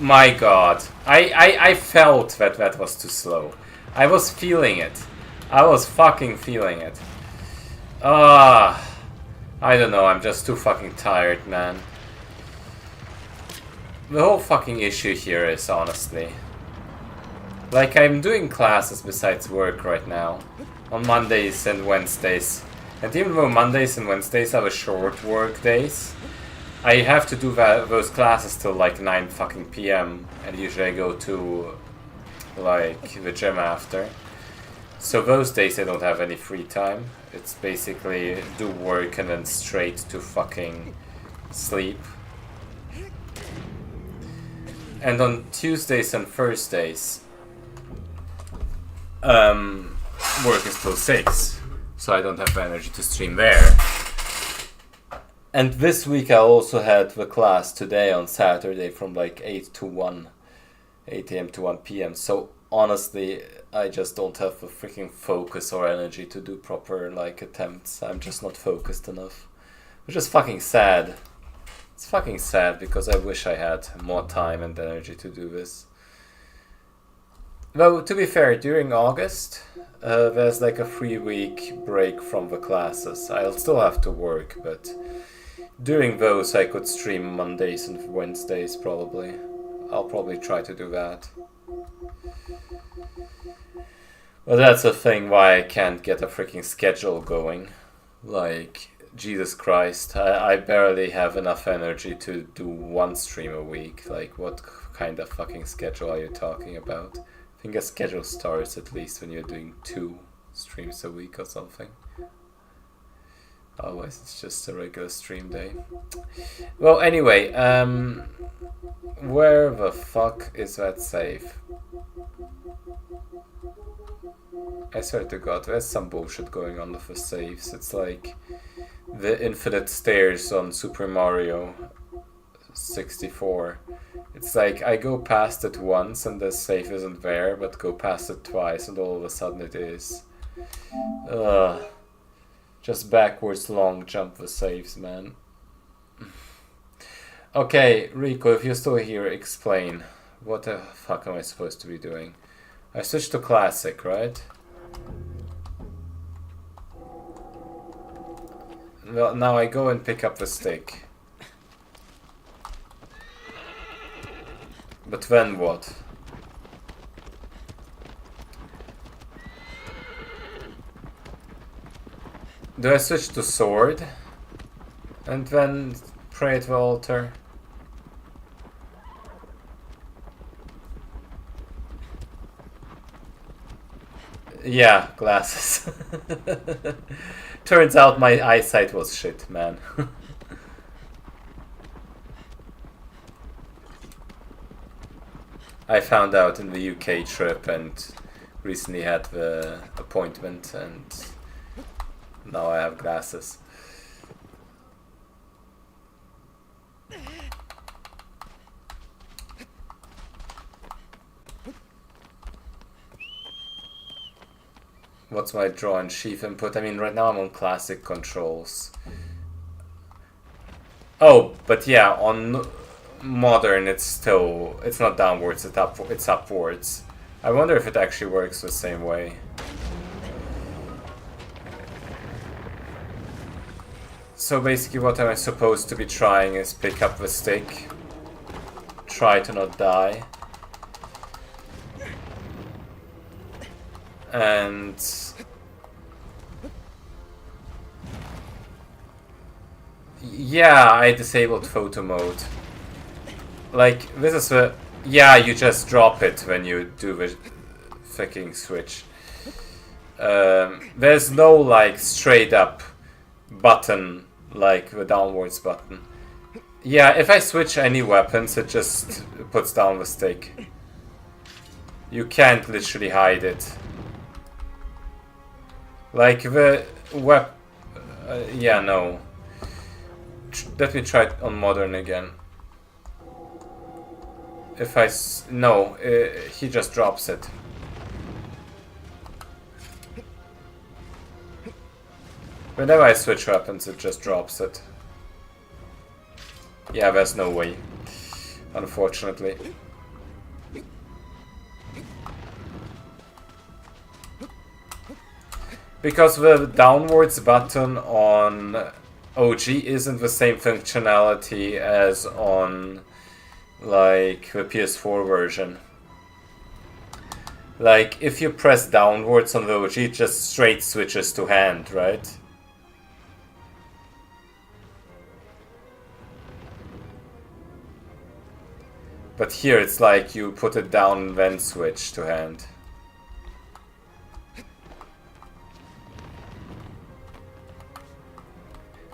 My god, I felt that that was too slow. I was feeling it. I was fucking feeling it. I don't know, I'm just too fucking tired, man. The whole fucking issue here is, honestly, like, I'm doing classes besides work right now, on Mondays and Wednesdays. And even though Mondays and Wednesdays are the short work days, I have to do those classes till like 9 fucking PM, and usually I go to like the gym after. So those days I don't have any free time. It's basically do work and then straight to fucking sleep. And on Tuesdays and Thursdays, work is till 6, so I don't have energy to stream there. And this week I also had the class today on Saturday from like 8 AM to 1 PM. So honestly, I just don't have the freaking focus or energy to do proper like attempts. I'm just not focused enough. Which is fucking sad. It's fucking sad because I wish I had more time and energy to do this. Though, to be fair, during August, there's like a 3-week break from the classes. I'll still have to work, but during those I could stream Mondays and Wednesdays probably. I'll probably try to do that. Well, that's a thing why I can't get a freaking schedule going. Like, Jesus Christ, I barely have enough energy to do 1 stream a week. Like, what kind of fucking schedule are you talking about? I think a schedule starts at least when you're doing 2 streams a week or something. Otherwise it's just a regular stream day. Well, anyway, where the fuck is that save? I swear to god, there's some bullshit going on with the saves. It's like the infinite stairs on Super Mario 64. It's like I go past it once and the save isn't there, but go past it twice and all of a sudden it is. Ugh. Just backwards long jump the saves, man. Okay, Rico, if you're still here, explain. What the fuck am I supposed to be doing? I switched to classic, right? Well, now I go and pick up the stick. But then what? Do I switch to sword? And then pray at the altar? Yeah, glasses. Turns out my eyesight was shit, man. I found out in the UK trip and recently had the appointment and now I have glasses. What's my draw and sheath input? I mean, right now I'm on classic controls. Oh, but yeah, on modern it's not downwards, it's upwards. I wonder if it actually works the same way. So basically what am I supposed to be trying is pick up the stick, try to not die, and yeah, I disabled photo mode. Like, this is the... Yeah, you just drop it when you do the fucking switch. There's no, like, straight up button, like the downwards button. Yeah, if I switch any weapons, it just puts down the stick. You can't literally hide it. Like, the yeah, no. Let me try it on modern again. If I... No, he just drops it. Whenever I switch weapons, it just drops it. Yeah, there's no way. Unfortunately. Because the downwards button on OG isn't the same functionality as on, like, the PS4 version. Like, if you press downwards on the OG, it just straight switches to hand, right? But here it's like you put it down and then switch to hand.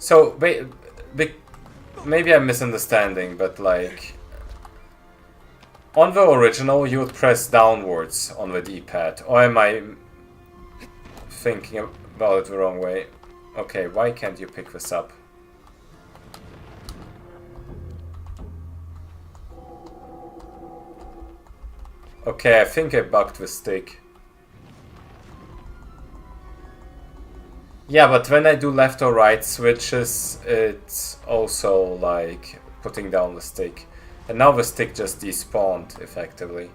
So, maybe I'm misunderstanding, but like... On the original, you would press downwards on the D-pad. Or am I thinking about it the wrong way? Okay, why can't you pick this up? Okay, I think I bugged the stick. Yeah, but when I do left or right switches, it's also like putting down the stick. And now the stick just despawned, effectively.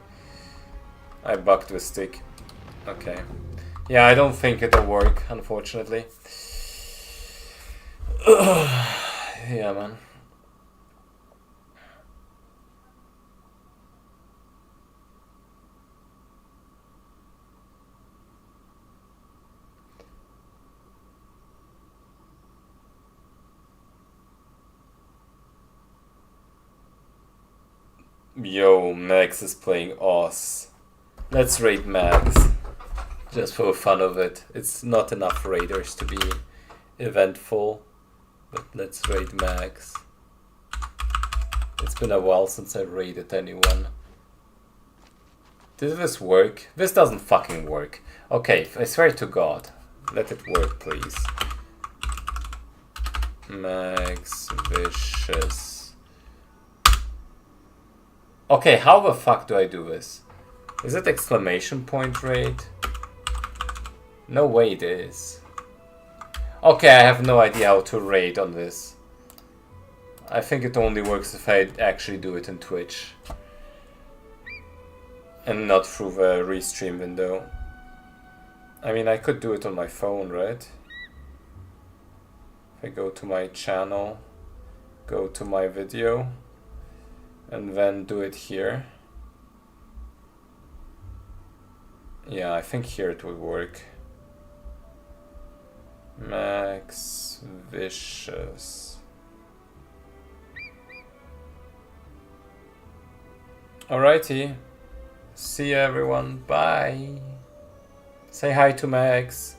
I bugged the stick. Okay. Yeah, I don't think it'll work, unfortunately. Yeah, man. Yo, Max is playing Oz. Let's raid Max. Just for the fun of it. It's not enough raiders to be eventful. But let's raid Max. It's been a while since I raided anyone. Did this work? This doesn't fucking work. Okay, I swear to God. Let it work, please. Max Vicious. Okay, how the fuck do I do this? Is it exclamation point raid? No way it is. Okay, I have no idea how to raid on this. I think it only works if I actually do it in Twitch. And not through the restream window. I mean, I could do it on my phone, right? If I go to my channel, go to my video, and then do it here. Yeah, I think here it would work. Max Max Vicious. Alrighty. See you everyone. Bye. Say hi to Max.